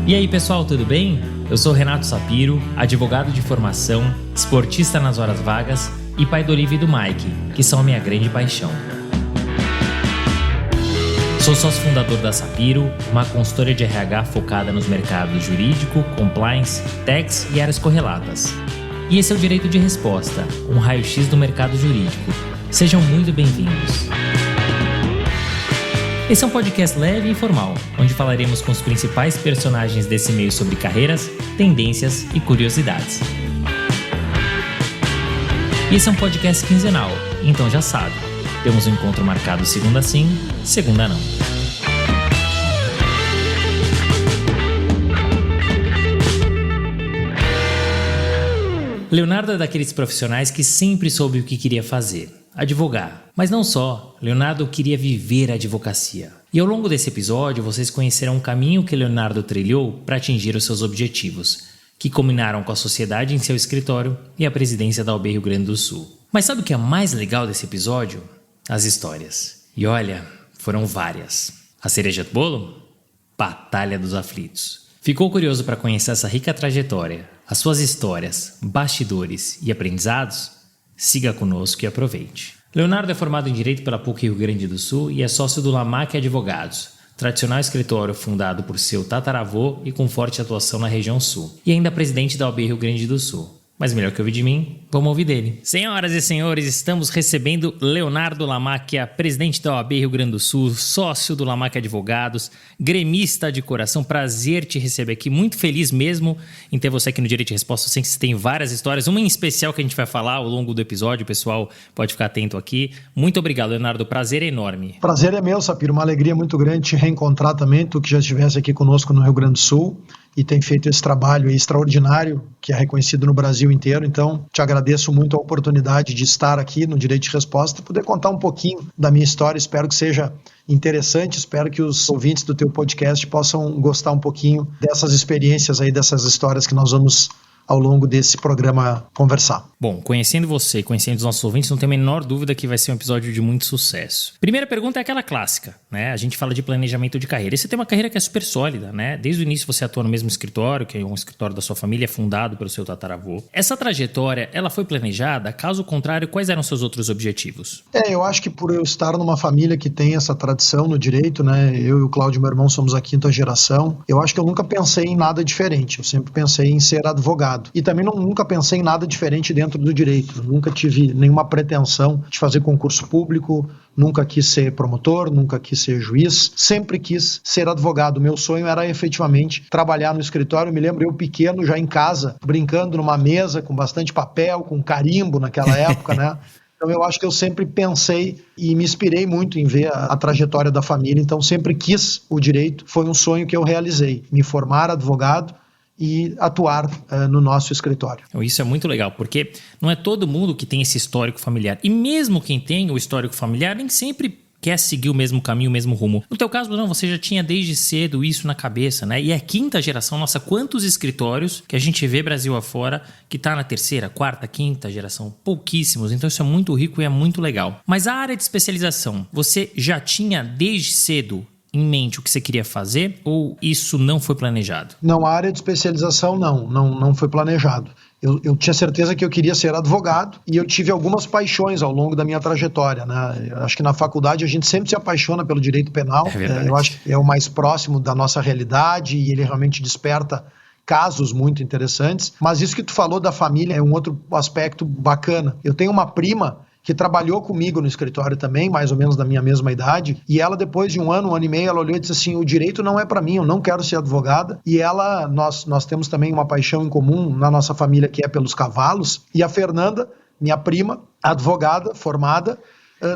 E aí pessoal, tudo bem? Eu sou Renato Sapiro, advogado de formação, esportista nas horas vagas e pai do Olivia e do Mike, que são a minha grande paixão. Sou sócio fundador da Sapiro, uma consultoria de RH focada nos mercados jurídico, compliance, tax e áreas correlatas. E esse é o Direito de Resposta, um raio-x do mercado jurídico. Sejam muito bem-vindos. Esse é um podcast leve e informal, onde falaremos com os principais personagens desse meio sobre carreiras, tendências e curiosidades. E esse é um podcast quinzenal, então já sabe, temos um encontro marcado segunda sim, segunda não. Leonardo é daqueles profissionais que sempre soube o que queria fazer. Advogar. Mas não só, Leonardo queria viver a advocacia. E ao longo desse episódio, vocês conhecerão o caminho que Leonardo trilhou para atingir os seus objetivos, que culminaram com a sociedade em seu escritório e a presidência da OAB Rio Grande do Sul. Mas sabe o que é mais legal desse episódio? As histórias. E olha, foram várias. A cereja do bolo? Batalha dos Aflitos. Ficou curioso para conhecer essa rica trajetória, as suas histórias, bastidores e aprendizados? Siga conosco e aproveite. Leonardo é formado em Direito pela PUC Rio Grande do Sul e é sócio do Lamac Advogados, tradicional escritório fundado por seu tataravô e com forte atuação na região sul. E ainda presidente da OAB Rio Grande do Sul. Mas melhor que ouvir de mim, vamos ouvir dele. Senhoras e senhores, estamos recebendo Leonardo Lamac, presidente da OAB Rio Grande do Sul, sócio do Lamac Advogados, gremista de coração. Prazer te receber aqui, muito feliz mesmo em ter você aqui no Direito de Resposta. Eu sei que você tem várias histórias, uma em especial que a gente vai falar ao longo do episódio, o pessoal pode ficar atento aqui. Muito obrigado, Leonardo, prazer é enorme. Prazer é meu, Sapiro, uma alegria muito grande te reencontrar também, tu que já estivesse aqui conosco no Rio Grande do Sul e tem feito esse trabalho extraordinário, que é reconhecido no Brasil inteiro. Então, te agradeço muito a oportunidade de estar aqui no Direito de Resposta e poder contar um pouquinho da minha história. Espero que seja interessante, espero que os ouvintes do teu podcast possam gostar um pouquinho dessas experiências aí, dessas histórias que nós vamos ao longo desse programa conversar. Bom, conhecendo você e conhecendo os nossos ouvintes, não tenho a menor dúvida que vai ser um episódio de muito sucesso. Primeira pergunta é aquela clássica, né? A gente fala de planejamento de carreira. E você tem uma carreira que é super sólida, né? Desde o início você atua no mesmo escritório, que é um escritório da sua família, fundado pelo seu tataravô. Essa trajetória, ela foi planejada? Caso contrário, quais eram seus outros objetivos? Eu acho que por eu estar numa família que tem essa tradição no direito, né? Eu e o Cláudio, meu irmão, somos a quinta geração. Eu acho que eu nunca pensei em nada diferente. Eu sempre pensei em ser advogado. E também nunca pensei em nada diferente dentro do direito. Nunca tive nenhuma pretensão de fazer concurso público, nunca quis ser promotor, nunca quis ser juiz, sempre quis ser advogado. Meu sonho era efetivamente trabalhar no escritório. Eu me lembro eu pequeno, já em casa, brincando numa mesa com bastante papel, com carimbo naquela época, né? Então eu acho que eu sempre pensei e me inspirei muito em ver a trajetória da família. Então sempre quis o direito, foi um sonho que eu realizei, me formar advogado e atuar no nosso escritório. Isso é muito legal, porque não é todo mundo que tem esse histórico familiar. E mesmo quem tem o histórico familiar, nem sempre quer seguir o mesmo caminho, o mesmo rumo. No teu caso, não, você já tinha desde cedo isso na cabeça, né? E é quinta geração, nossa, quantos escritórios que a gente vê Brasil afora que tá na terceira, quarta, quinta geração? Pouquíssimos, então isso é muito rico e é muito legal. Mas a área de especialização, você já tinha desde cedo em mente o que você queria fazer ou isso não foi planejado? Não, a área de especialização não foi planejado. Eu tinha certeza que eu queria ser advogado e eu tive algumas paixões ao longo da minha trajetória, né? Eu acho que na faculdade a gente sempre se apaixona pelo direito penal. Eu acho que é o mais próximo da nossa realidade e ele realmente desperta casos muito interessantes. Mas isso que tu falou da família é um outro aspecto bacana. Eu tenho uma prima que trabalhou comigo no escritório também, mais ou menos da minha mesma idade, e ela depois de um ano e meio, ela olhou e disse assim, o direito não é para mim, eu não quero ser advogada, e nós temos também uma paixão em comum na nossa família que é pelos cavalos, e a Fernanda, minha prima, advogada, formada,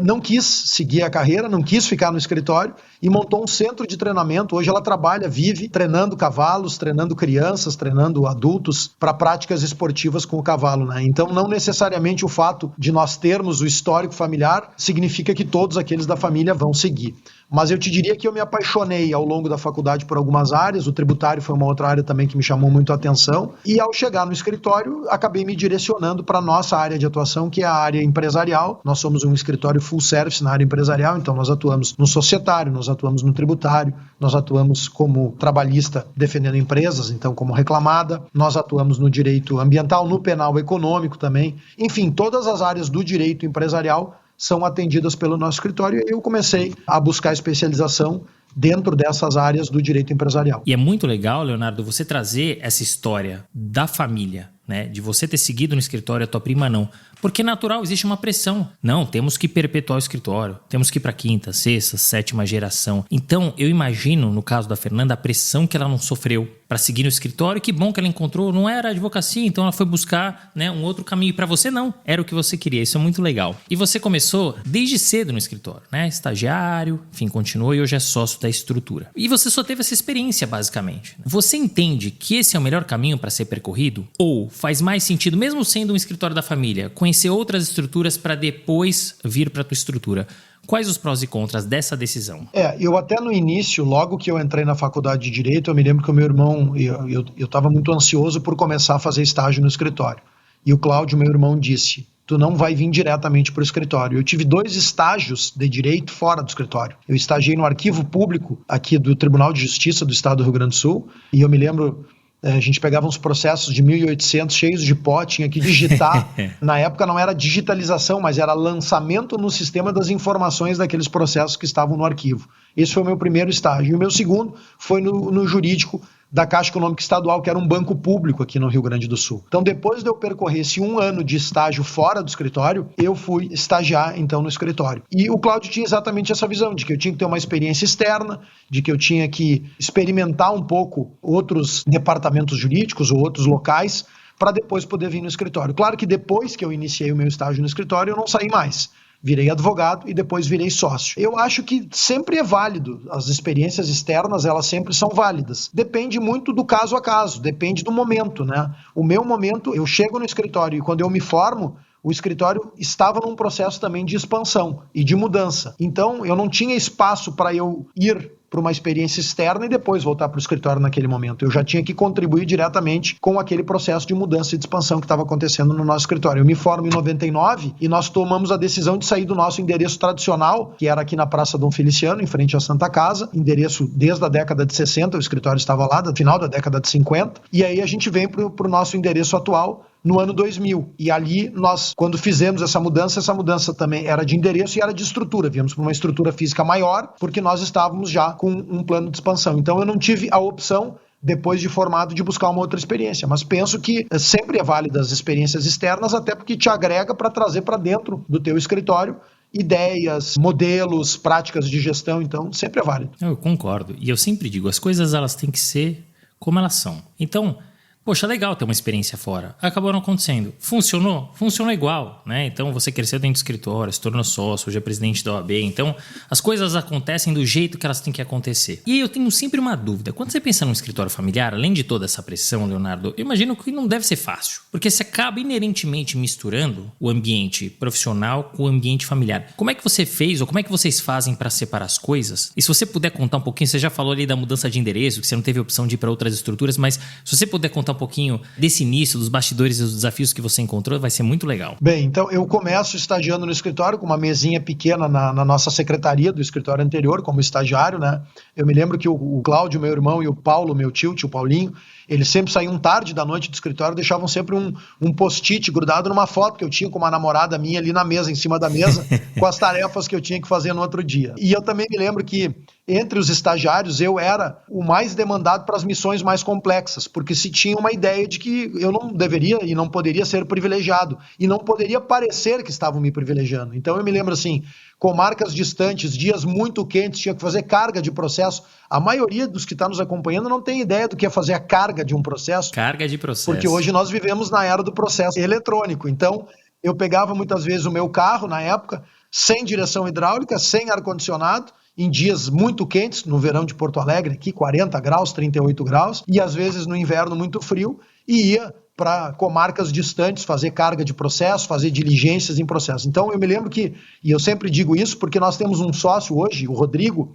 não quis seguir a carreira, não quis ficar no escritório e montou um centro de treinamento. Hoje ela trabalha, vive treinando cavalos, treinando crianças, treinando adultos para práticas esportivas com o cavalo, né? Então não necessariamente o fato de nós termos o histórico familiar significa que todos aqueles da família vão seguir. Mas eu te diria que eu me apaixonei ao longo da faculdade por algumas áreas, o tributário foi uma outra área também que me chamou muito a atenção, e ao chegar no escritório, acabei me direcionando para a nossa área de atuação, que é a área empresarial. Nós somos um escritório full service na área empresarial, então nós atuamos no societário, nós atuamos no tributário, nós atuamos como trabalhista defendendo empresas, então como reclamada, nós atuamos no direito ambiental, no penal econômico também, enfim, todas as áreas do direito empresarial são atendidas pelo nosso escritório e eu comecei a buscar especialização dentro dessas áreas do direito empresarial. E é muito legal, Leonardo, você trazer essa história da família, né? De você ter seguido no escritório, a tua prima não. Porque é natural, existe uma pressão. Não, temos que perpetuar o escritório. Temos que ir para quinta, sexta, sétima geração. Então, eu imagino, no caso da Fernanda, a pressão que ela não sofreu para seguir no escritório. Que bom que ela encontrou, não era a advocacia, então ela foi buscar, né, um outro caminho. Para você, não. Era o que você queria. Isso é muito legal. E você começou desde cedo no escritório, né? Estagiário, enfim, continuou e hoje é sócio da estrutura. E você só teve essa experiência, basicamente. Você entende que esse é o melhor caminho para ser percorrido? Ou faz mais sentido, mesmo sendo um escritório da família, conhecer outras estruturas para depois vir para a tua estrutura? Quais os prós e contras dessa decisão? Eu até no início, logo que eu entrei na faculdade de Direito, eu me lembro que o meu irmão, eu estava muito ansioso por começar a fazer estágio no escritório. E o Cláudio, meu irmão, disse: tu não vai vir diretamente para o escritório. Eu tive 2 estágios de direito fora do escritório. Eu estagiei no arquivo público aqui do Tribunal de Justiça do Estado do Rio Grande do Sul, e eu me lembro, a gente pegava uns processos de 1.800 cheios de pó, tinha que digitar. Na época não era digitalização, mas era lançamento no sistema das informações daqueles processos que estavam no arquivo. Esse foi o meu primeiro estágio. E o meu segundo foi no jurídico da Caixa Econômica Estadual, que era um banco público aqui no Rio Grande do Sul. Então, depois de eu percorrer esse 1 ano de estágio fora do escritório, eu fui estagiar, então, no escritório. E o Cláudio tinha exatamente essa visão, de que eu tinha que ter uma experiência externa, de que eu tinha que experimentar um pouco outros departamentos jurídicos ou outros locais, para depois poder vir no escritório. Claro que depois que eu iniciei o meu estágio no escritório, eu não saí mais. Virei advogado e depois virei sócio. Eu acho que sempre é válido. As experiências externas, elas sempre são válidas. Depende muito do caso a caso, depende do momento, né? O meu momento, eu chego no escritório e quando eu me formo, o escritório estava num processo também de expansão e de mudança. Então, eu não tinha espaço para eu ir para uma experiência externa e depois voltar para o escritório naquele momento. Eu já tinha que contribuir diretamente com aquele processo de mudança e de expansão que estava acontecendo no nosso escritório. Eu me formo em 99 e nós tomamos a decisão de sair do nosso endereço tradicional, que era aqui na Praça Dom Feliciano, em frente à Santa Casa, endereço desde a década de 60, o escritório estava lá, no final da década de 50, e aí a gente vem para o nosso endereço atual, no ano 2000. E ali nós, quando fizemos essa mudança também era de endereço e era de estrutura. Viemos para uma estrutura física maior, porque nós estávamos já com um plano de expansão. Então eu não tive a opção, depois de formado, de buscar uma outra experiência. Mas penso que sempre é válida as experiências externas, até porque te agrega para trazer para dentro do teu escritório ideias, modelos, práticas de gestão. Então sempre é válido. Eu concordo. E eu sempre digo, as coisas elas têm que ser como elas são. Então, poxa, legal ter uma experiência fora. Acabou não acontecendo. Funcionou? Funcionou igual, né? Então, você cresceu dentro do escritório, se tornou sócio, hoje é presidente da OAB. Então, as coisas acontecem do jeito que elas têm que acontecer. E aí eu tenho sempre uma dúvida. Quando você pensa num escritório familiar, além de toda essa pressão, Leonardo, eu imagino que não deve ser fácil. Porque você acaba inerentemente misturando o ambiente profissional com o ambiente familiar. Como é que você fez ou como é que vocês fazem para separar as coisas? E se você puder contar um pouquinho, você já falou ali da mudança de endereço, que você não teve opção de ir para outras estruturas, mas se você puder contar um pouquinho desse início, dos bastidores e dos desafios que você encontrou, vai ser muito legal. Bem, então eu começo estagiando no escritório com uma mesinha pequena na nossa secretaria do escritório anterior, como estagiário, né? Eu me lembro que o Cláudio, meu irmão, e o Paulo, meu tio Paulinho, eles sempre saíam tarde da noite do escritório, deixavam sempre um post-it grudado numa foto que eu tinha com uma namorada minha ali na mesa, em cima da mesa, com as tarefas que eu tinha que fazer no outro dia. E eu também me lembro que, entre os estagiários, eu era o mais demandado para as missões mais complexas, porque se tinha uma ideia de que eu não deveria e não poderia ser privilegiado, e não poderia parecer que estavam me privilegiando. Então eu me lembro assim, comarcas distantes, dias muito quentes, tinha que fazer carga de processo. A maioria dos que está nos acompanhando não tem ideia do que é fazer a carga de um processo. Carga de processo. Porque hoje nós vivemos na era do processo eletrônico. Então, eu pegava muitas vezes o meu carro, na época, sem direção hidráulica, sem ar-condicionado, em dias muito quentes, no verão de Porto Alegre, aqui 40 graus, 38 graus, e às vezes no inverno muito frio, e ia para comarcas distantes fazer carga de processo, fazer diligências em processo. Então eu me lembro que, e eu sempre digo isso porque nós temos um sócio hoje, o Rodrigo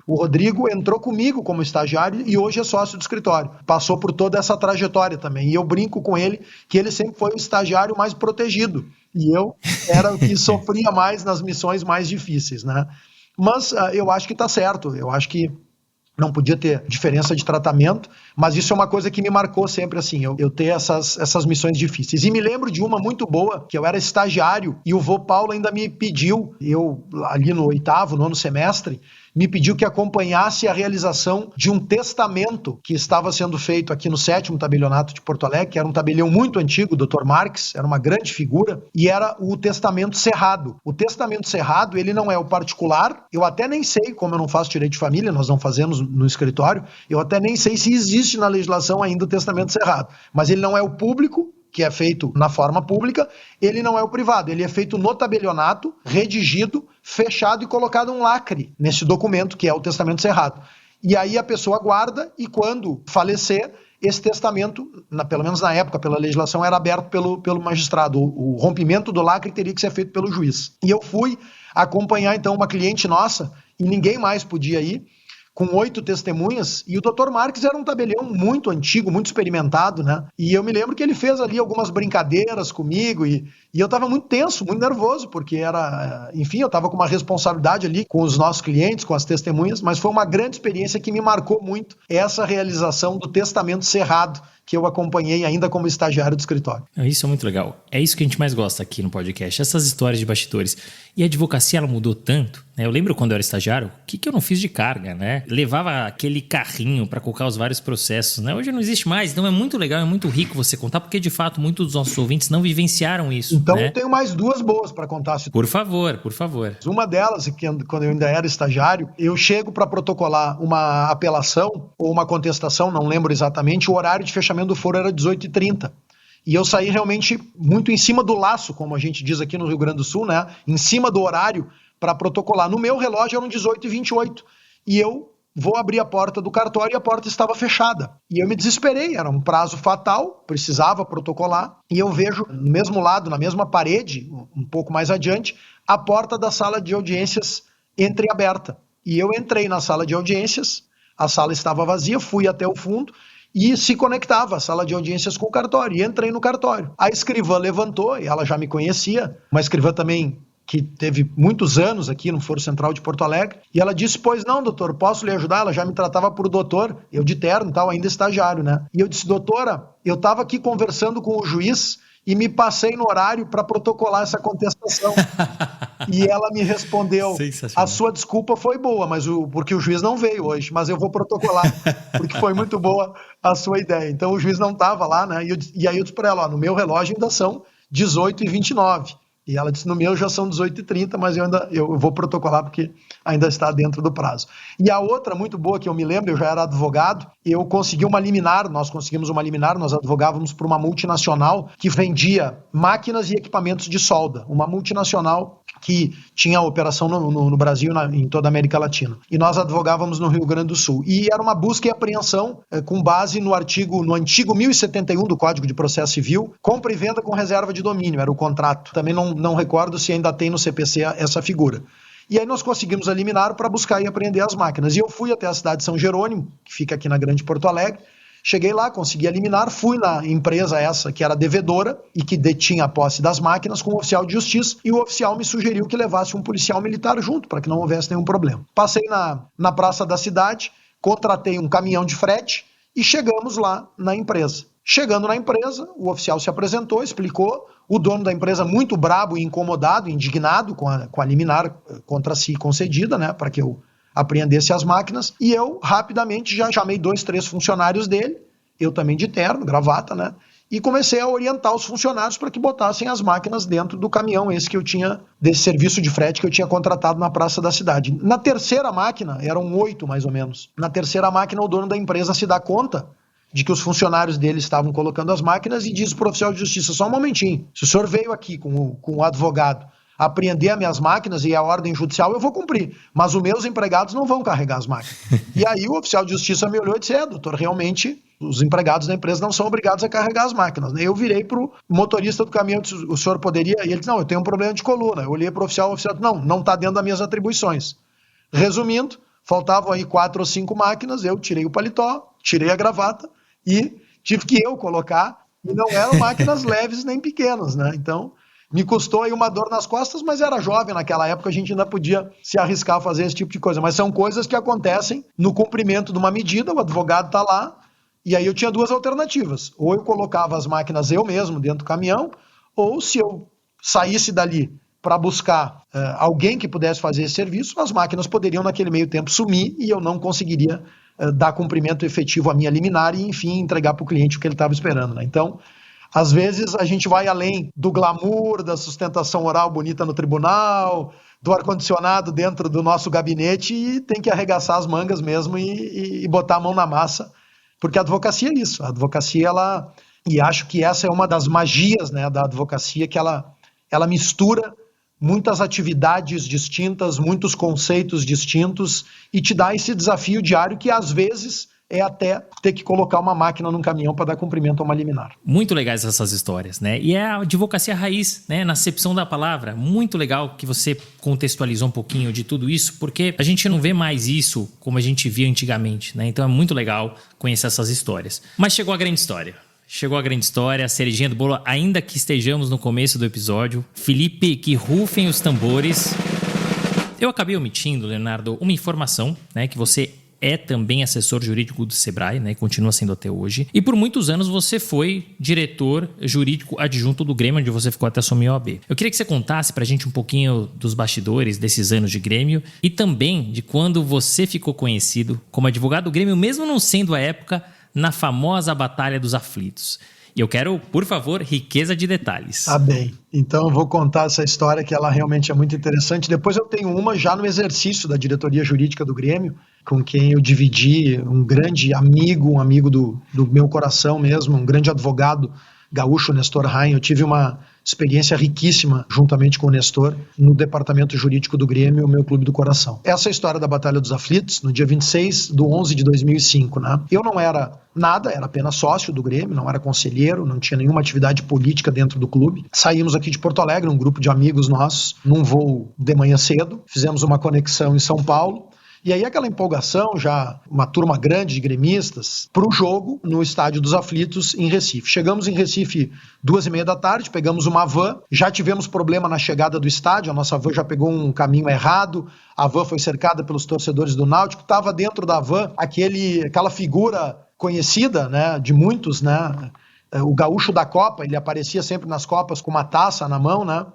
entrou comigo como estagiário e hoje é sócio do escritório, passou por toda essa trajetória também, e eu brinco com ele que ele sempre foi o estagiário mais protegido, e eu era o que sofria mais nas missões mais difíceis, né? Mas eu acho que está certo, eu acho que não podia ter diferença de tratamento, mas isso é uma coisa que me marcou sempre, assim, eu ter essas missões difíceis. E me lembro de uma muito boa, que eu era estagiário e o vô Paulo ainda me pediu, eu ali no 8º, 9º semestre, me pediu que acompanhasse a realização de um testamento que estava sendo feito aqui no 7º Tabelionato de Porto Alegre, que era um tabelião muito antigo, o Dr. Marques, era uma grande figura, e era o testamento cerrado. O testamento cerrado, ele não é o particular, eu até nem sei, como eu não faço direito de família, nós não fazemos no escritório, eu até nem sei se existe na legislação ainda o testamento cerrado, mas ele não é o público, que é feito na forma pública, ele não é o privado, ele é feito no tabelionato, redigido, fechado e colocado um lacre nesse documento, que é o testamento cerrado. E aí a pessoa guarda e quando falecer, esse testamento, pelo menos na época, pela legislação, era aberto pelo magistrado. O rompimento do lacre teria que ser feito pelo juiz. E eu fui acompanhar então uma cliente nossa, e ninguém mais podia ir, com 8 testemunhas, e o Dr. Marques era um tabelião muito antigo, muito experimentado, né? E eu me lembro que ele fez ali algumas brincadeiras comigo, e eu estava muito tenso, muito nervoso, porque enfim, eu estava com uma responsabilidade ali com os nossos clientes, com as testemunhas, mas foi uma grande experiência que me marcou muito, essa realização do testamento cerrado, que eu acompanhei ainda como estagiário do escritório. Isso é muito legal. É isso que a gente mais gosta aqui no podcast, essas histórias de bastidores. E a advocacia, ela mudou tanto, né? Eu lembro quando eu era estagiário, o que eu não fiz de carga, né? Levava aquele carrinho para colocar os vários processos, né? Hoje não existe mais, então é muito legal, é muito rico você contar, porque de fato muitos dos nossos ouvintes não vivenciaram isso. Então né? Eu tenho mais 2 boas para contar. Por favor, por favor. Uma delas, que quando eu ainda era estagiário, eu chego para protocolar uma apelação ou uma contestação, não lembro exatamente, o horário de fechamento do foro era 18h30. E eu saí realmente muito em cima do laço, como a gente diz aqui no Rio Grande do Sul, né? Em cima do horário para protocolar. No meu relógio eram 18h28. E eu vou abrir a porta do cartório e a porta estava fechada. E eu me desesperei, era um prazo fatal, precisava protocolar. E eu vejo no mesmo lado, na mesma parede, um pouco mais adiante, a porta da sala de audiências entreaberta. E eu entrei na sala de audiências, a sala estava vazia, fui até o fundo e se conectava a sala de audiências com o cartório. E entrei no cartório. A escrivã levantou, e ela já me conhecia, uma escrivã também que teve muitos anos aqui no Foro Central de Porto Alegre, e ela disse, pois não, doutor, posso lhe ajudar? Ela já me tratava por doutor, eu de terno e tal, ainda estagiário, né? E eu disse, doutora, eu estava aqui conversando com o juiz e me passei no horário para protocolar essa contestação. E ela me respondeu, a sua desculpa foi boa, mas porque o juiz não veio hoje, mas eu vou protocolar, porque foi muito boa a sua ideia. Então o juiz não estava lá, né? E aí eu disse para ela, ó, no meu relógio ainda são 18h29. E ela disse, no meu já são 18h30, mas eu vou protocolar porque ainda está dentro do prazo. E a outra muito boa que eu me lembro, eu já era advogado, eu consegui uma liminar, nós conseguimos uma liminar, nós advogávamos por uma multinacional que vendia máquinas e equipamentos de solda, uma multinacional que tinha operação no Brasil, em toda a América Latina. E nós advogávamos no Rio Grande do Sul. E era uma busca e apreensão com base no antigo 1071 do Código de Processo Civil, compra e venda com reserva de domínio, era o contrato. Também não recordo se ainda tem no CPC essa figura. E aí nós conseguimos a liminar para buscar e apreender as máquinas. E eu fui até a cidade de São Jerônimo, que fica aqui na Grande Porto Alegre, cheguei lá, consegui a liminar, fui na empresa essa que era devedora e que detinha a posse das máquinas com o oficial de justiça, e o oficial me sugeriu que levasse um policial militar junto, para que não houvesse nenhum problema. Passei na praça da cidade, contratei um caminhão de frete e chegamos lá na empresa. Chegando na empresa, o oficial se apresentou, explicou, o dono da empresa muito brabo e incomodado, indignado com a liminar contra si concedida, né, para que eu apreendesse as máquinas, e eu rapidamente já chamei 2, 3 funcionários dele, eu também de terno, gravata, né, e comecei a orientar os funcionários para que botassem as máquinas dentro do caminhão, esse que eu tinha, desse serviço de frete que eu tinha contratado na praça da cidade. Na terceira máquina, eram 8 mais ou menos, na terceira máquina o dono da empresa se dá conta de que os funcionários dele estavam colocando as máquinas e diz para o oficial de justiça, só um momentinho, se o senhor veio aqui com o advogado apreender as minhas máquinas e a ordem judicial, eu vou cumprir. Mas os meus empregados não vão carregar as máquinas. E aí o oficial de justiça me olhou e disse, doutor, realmente os empregados da empresa não são obrigados a carregar as máquinas. Eu virei para o motorista do caminhão e disse, o senhor poderia? E ele disse, não, eu tenho um problema de coluna. Eu olhei para o oficial disse, não está dentro das minhas atribuições. Resumindo, faltavam aí 4 ou 5 máquinas, eu tirei o paletó, tirei a gravata e tive que eu colocar, e não eram máquinas leves nem pequenas, né? Então, me custou aí uma dor nas costas, mas era jovem naquela época, a gente ainda podia se arriscar a fazer esse tipo de coisa. Mas são coisas que acontecem no cumprimento de uma medida, o advogado está lá, e aí eu tinha 2 alternativas. Ou eu colocava as máquinas eu mesmo dentro do caminhão, ou se eu saísse dali para buscar alguém que pudesse fazer esse serviço, as máquinas poderiam naquele meio tempo sumir e eu não conseguiria dar cumprimento efetivo à minha liminar e, enfim, entregar para o cliente o que ele estava esperando, né? Então, às vezes a gente vai além do glamour, da sustentação oral bonita no tribunal, do ar-condicionado dentro do nosso gabinete e tem que arregaçar as mangas mesmo e botar a mão na massa, porque a advocacia é isso. A advocacia, e acho que essa é uma das magias, né, da advocacia, que ela mistura muitas atividades distintas, muitos conceitos distintos e te dá esse desafio diário que às vezes é até ter que colocar uma máquina num caminhão para dar cumprimento a uma liminar. Muito legais essas histórias, né? E é a advocacia raiz, né? Na acepção da palavra. Muito legal que você contextualizou um pouquinho de tudo isso, porque a gente não vê mais isso como a gente via antigamente, né? Então é muito legal conhecer essas histórias. Mas chegou a grande história. Chegou a grande história, a cerejinha do bolo, ainda que estejamos no começo do episódio. Felipe, que rufem os tambores. Eu acabei omitindo, Leonardo, uma informação, né? Que você é também assessor jurídico do Sebrae, né? Continua sendo até hoje. E por muitos anos você foi diretor jurídico adjunto do Grêmio, onde você ficou até assumir a OAB. Eu queria que você contasse pra gente um pouquinho dos bastidores desses anos de Grêmio e também de quando você ficou conhecido como advogado do Grêmio, mesmo não sendo a época na famosa Batalha dos Aflitos. E eu quero, por favor, riqueza de detalhes. Tá bem. Então eu vou contar essa história que ela realmente é muito interessante. Depois eu tenho uma já no exercício da diretoria jurídica do Grêmio, com quem eu dividi um grande amigo, um amigo do meu coração mesmo, um grande advogado gaúcho, Nestor Rain. Eu tive uma experiência riquíssima, juntamente com o Nestor, no departamento jurídico do Grêmio, o meu clube do coração. Essa é a história da Batalha dos Aflitos, no dia 26/11 de 2005, né? Eu não era nada, era apenas sócio do Grêmio, não era conselheiro, não tinha nenhuma atividade política dentro do clube. Saímos aqui de Porto Alegre, um grupo de amigos nossos, num voo de manhã cedo, fizemos uma conexão em São Paulo. E aí aquela empolgação, já uma turma grande de gremistas, para o jogo no Estádio dos Aflitos em Recife. Chegamos em Recife 2h30 da tarde, pegamos uma van, já tivemos problema na chegada do estádio, a nossa van já pegou um caminho errado, a van foi cercada pelos torcedores do Náutico, estava dentro da van aquela figura conhecida, né, de muitos, né, o gaúcho da Copa, ele aparecia sempre nas Copas com uma taça na mão, né,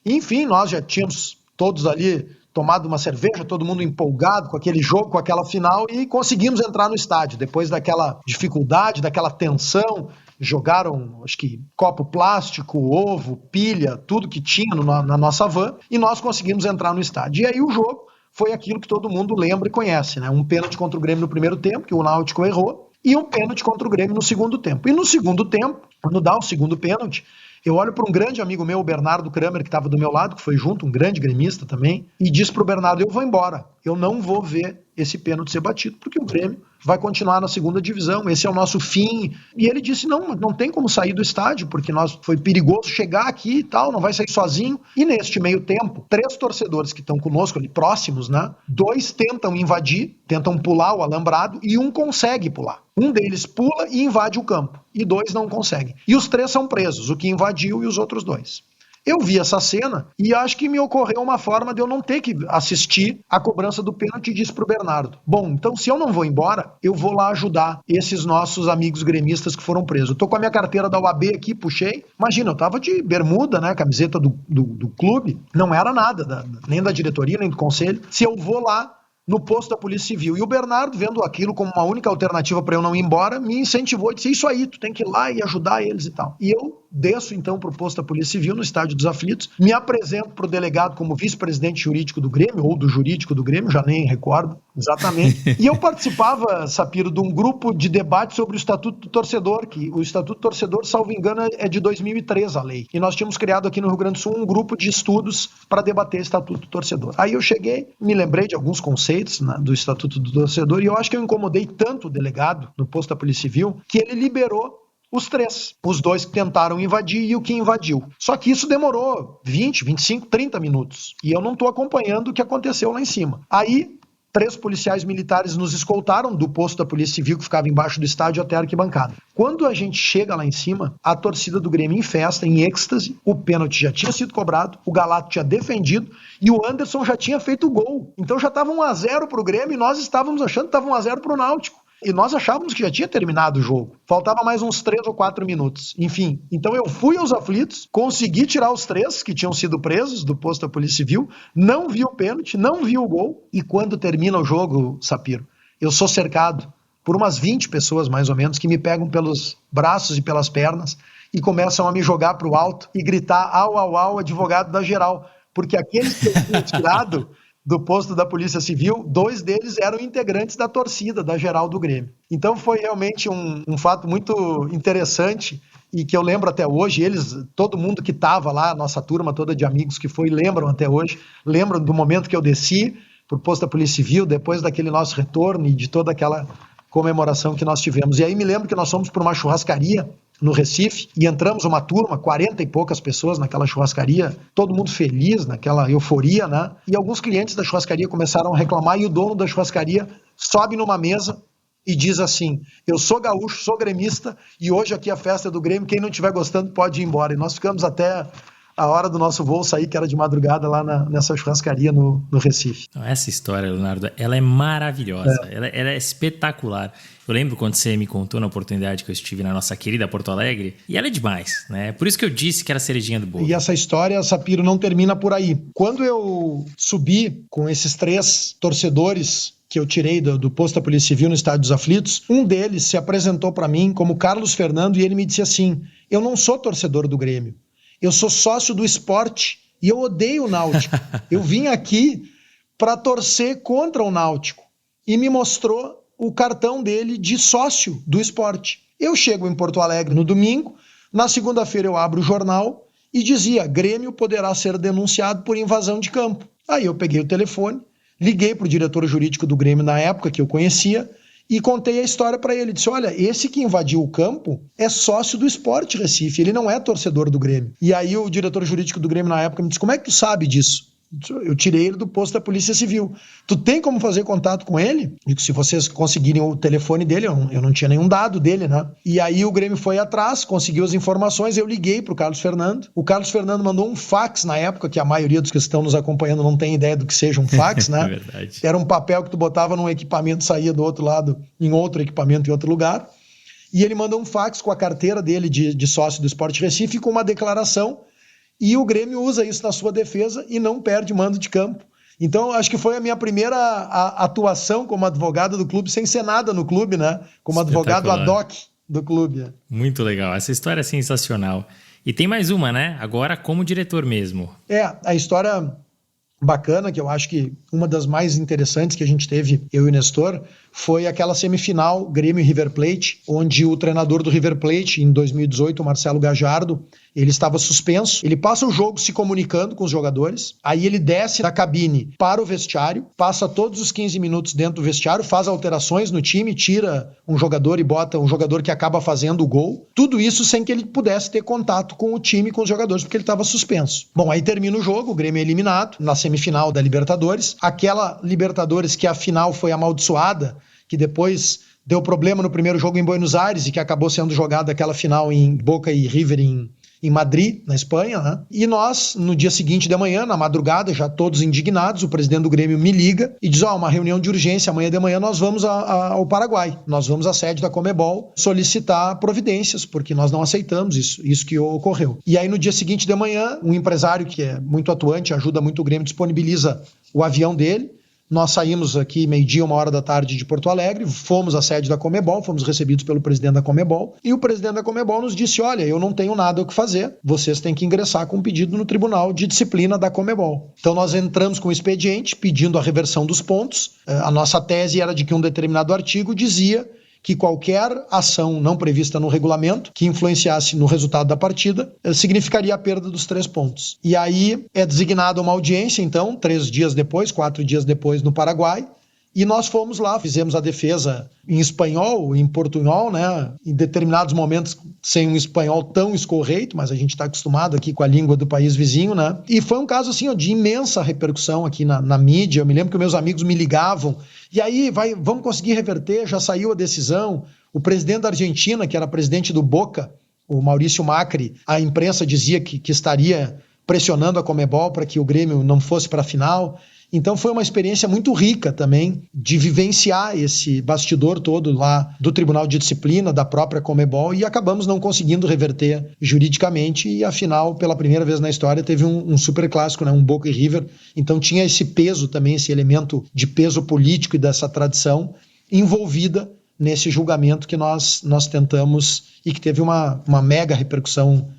e, enfim, nós já tínhamos todos ali tomado uma cerveja, todo mundo empolgado com aquele jogo, com aquela final, e conseguimos entrar no estádio. Depois daquela dificuldade, daquela tensão, jogaram, acho que, copo plástico, ovo, pilha, tudo que tinha na nossa van, e nós conseguimos entrar no estádio. E aí o jogo foi aquilo que todo mundo lembra e conhece, né? Um pênalti contra o Grêmio no primeiro tempo, que o Náutico errou, e um pênalti contra o Grêmio no segundo tempo. E no segundo tempo, quando dá o segundo pênalti, eu olho para um grande amigo meu, o Bernardo Kramer, que estava do meu lado, que foi junto, um grande gremista também, e disse para o Bernardo, eu vou embora, eu não vou ver esse pênalti ser batido, porque o Grêmio vai continuar na segunda divisão, esse é o nosso fim. E ele disse, não tem como sair do estádio, porque foi perigoso chegar aqui e tal, não vai sair sozinho. E neste meio tempo, 3 torcedores que estão conosco ali, próximos, né? 2 tentam invadir, tentam pular o alambrado, e um consegue pular. Um deles pula e invade o campo, e 2 não conseguem. E os 3 são presos, o que invadiu e os outros 2. Eu vi essa cena e acho que me ocorreu uma forma de eu não ter que assistir a cobrança do pênalti e disse pro Bernardo, bom, então se eu não vou embora, eu vou lá ajudar esses nossos amigos gremistas que foram presos. Eu tô com a minha carteira da UAB aqui, puxei, imagina, eu tava de bermuda, né, camiseta do clube, não era nada, nem da diretoria, nem do conselho, se eu vou lá no posto da Polícia Civil. E o Bernardo, vendo aquilo como uma única alternativa para eu não ir embora, me incentivou e disse, isso aí, tu tem que ir lá e ajudar eles e tal. E eu desço então para o posto da Polícia Civil no Estádio dos Aflitos, me apresento para o delegado como vice-presidente jurídico do Grêmio, ou do jurídico do Grêmio, já nem recordo exatamente, e eu participava, Sapiro, de um grupo de debate sobre o Estatuto do Torcedor, que o Estatuto do Torcedor, salvo engano, é de 2003 a lei, e nós tínhamos criado aqui no Rio Grande do Sul um grupo de estudos para debater o Estatuto do Torcedor. Aí eu cheguei, me lembrei de alguns conceitos, né, do Estatuto do Torcedor, e eu acho que eu incomodei tanto o delegado no posto da Polícia Civil, que ele liberou os 3, os 2 que tentaram invadir e o que invadiu. Só que isso demorou 20, 25, 30 minutos. E eu não estou acompanhando o que aconteceu lá em cima. Aí, 3 policiais militares nos escoltaram do posto da Polícia Civil que ficava embaixo do estádio até a arquibancada. Quando a gente chega lá em cima, a torcida do Grêmio em festa, em êxtase, o pênalti já tinha sido cobrado, o Galato tinha defendido e o Anderson já tinha feito o gol. Então já estava 1-0 para o Grêmio e nós estávamos achando que estava 1-0 para o Náutico. E nós achávamos que já tinha terminado o jogo. Faltava mais uns 3 ou 4 minutos. Enfim, então eu fui aos aflitos, consegui tirar os 3 que tinham sido presos do posto da Polícia Civil, não vi o pênalti, não vi o gol. E quando termina o jogo, Sapiro, eu sou cercado por umas 20 pessoas, mais ou menos, que me pegam pelos braços e pelas pernas e começam a me jogar para o alto e gritar au, au, au, advogado da geral. Porque aqueles que eu tinha tirado do posto da Polícia Civil, 2 deles eram integrantes da torcida, da geral do Grêmio. Então foi realmente um fato muito interessante e que eu lembro até hoje. Eles, todo mundo que estava lá, nossa turma toda de amigos que foi, lembram até hoje, lembram do momento que eu desci para o posto da Polícia Civil, depois daquele nosso retorno e de toda aquela comemoração que nós tivemos. E aí me lembro que nós fomos para uma churrascaria no Recife, e entramos uma turma, 40 e poucas pessoas naquela churrascaria, todo mundo feliz, naquela euforia, né? E alguns clientes da churrascaria começaram a reclamar, e o dono da churrascaria sobe numa mesa e diz assim: eu sou gaúcho, sou gremista, e hoje aqui é a festa do Grêmio, quem não estiver gostando pode ir embora. E nós ficamos até a hora do nosso voo sair, que era de madrugada, lá nessa churrascaria no Recife. Essa história, Leonardo, ela é maravilhosa, ela é espetacular. Eu lembro quando você me contou na oportunidade que eu estive na nossa querida Porto Alegre, e ela é demais, né? Por isso que eu disse que era a cerejinha do bolo. E essa história, Sapiro, não termina por aí. Quando eu subi com esses 3 torcedores que eu tirei do posto da Polícia Civil no Estádio dos Aflitos, um deles se apresentou para mim como Carlos Fernando, e ele me disse assim: eu não sou torcedor do Grêmio, eu sou sócio do Sport e eu odeio o Náutico. Eu vim aqui para torcer contra o Náutico. E me mostrou o cartão dele de sócio do Sport. Eu chego em Porto Alegre no domingo, na segunda-feira eu abro o jornal e dizia: Grêmio poderá ser denunciado por invasão de campo. Aí eu peguei o telefone, liguei para o diretor jurídico do Grêmio na época, que eu conhecia, e contei a história para ele. Disse: olha, esse que invadiu o campo é sócio do Sport Recife, ele não é torcedor do Grêmio. E aí o diretor jurídico do Grêmio na época me disse: como é que tu sabe disso? Eu tirei ele do posto da Polícia Civil. Tu tem como fazer contato com ele? E se vocês conseguirem o telefone dele, eu não tinha nenhum dado dele, né? E aí o Grêmio foi atrás, conseguiu as informações, eu liguei pro Carlos Fernando. O Carlos Fernando mandou um fax na época, que a maioria dos que estão nos acompanhando não tem ideia do que seja um fax, né? É verdade. Era um papel que tu botava num equipamento, saía do outro lado, em outro equipamento, em outro lugar. E ele mandou um fax com a carteira dele de sócio do Sport Recife, com uma declaração. E o Grêmio usa isso na sua defesa e não perde mando de campo. Então, acho que foi a minha primeira atuação como advogado do clube, sem ser nada no clube, né? Como advogado ad hoc do clube. Muito legal. Essa história é sensacional. E tem mais uma, né? Agora como diretor mesmo. A história bacana, que eu acho que uma das mais interessantes que a gente teve, eu e o Nestor, foi aquela semifinal Grêmio e River Plate, onde o treinador do River Plate, em 2018, o Marcelo Gajardo, ele estava suspenso. Ele passa o jogo se comunicando com os jogadores, aí ele desce da cabine para o vestiário, passa todos os 15 minutos dentro do vestiário, faz alterações no time, tira um jogador e bota um jogador que acaba fazendo o gol. Tudo isso sem que ele pudesse ter contato com o time, com os jogadores, porque ele estava suspenso. Bom, aí termina o jogo, o Grêmio é eliminado na semifinal da Libertadores. Aquela Libertadores que a final foi amaldiçoada, que depois deu problema no primeiro jogo em Buenos Aires e que acabou sendo jogada aquela final em Boca e River em Madrid, na Espanha, né? E nós, no dia seguinte de manhã, na madrugada, já todos indignados, o presidente do Grêmio me liga e diz: uma reunião de urgência, amanhã de manhã nós vamos ao Paraguai, nós vamos à sede da Conmebol solicitar providências, porque nós não aceitamos isso que ocorreu. E aí no dia seguinte de manhã, um empresário que é muito atuante, ajuda muito o Grêmio, disponibiliza o avião dele, nós saímos aqui 12h, 13h de Porto Alegre, fomos à sede da Conmebol, fomos recebidos pelo presidente da Conmebol, e o presidente da Conmebol nos disse, olha, eu não tenho nada o que fazer, vocês têm que ingressar com um pedido no Tribunal de Disciplina da Conmebol. Então nós entramos com o expediente, pedindo a reversão dos pontos. A nossa tese era de que um determinado artigo dizia que qualquer ação não prevista no regulamento que influenciasse no resultado da partida significaria a perda dos 3 pontos. E aí é designada uma audiência, então, 3 dias depois, 4 dias depois, no Paraguai, e nós fomos lá, fizemos a defesa em espanhol, em portunhol, né? Em determinados momentos sem um espanhol tão escorreito, mas a gente está acostumado aqui com a língua do país vizinho, né? E foi um caso assim, ó, de imensa repercussão aqui na mídia. Eu me lembro que meus amigos me ligavam, e aí vamos conseguir reverter, já saiu a decisão. O presidente da Argentina, que era presidente do Boca, o Maurício Macri, a imprensa dizia que estaria pressionando a Conmebol para que o Grêmio não fosse para a final. Então foi uma experiência muito rica também de vivenciar esse bastidor todo lá do Tribunal de Disciplina, da própria Conmebol, e acabamos não conseguindo reverter juridicamente, e afinal, pela primeira vez na história, teve um superclássico, né? Um Boca e River. Então tinha esse peso também, esse elemento de peso político e dessa tradição envolvida nesse julgamento que nós tentamos e que teve uma mega repercussão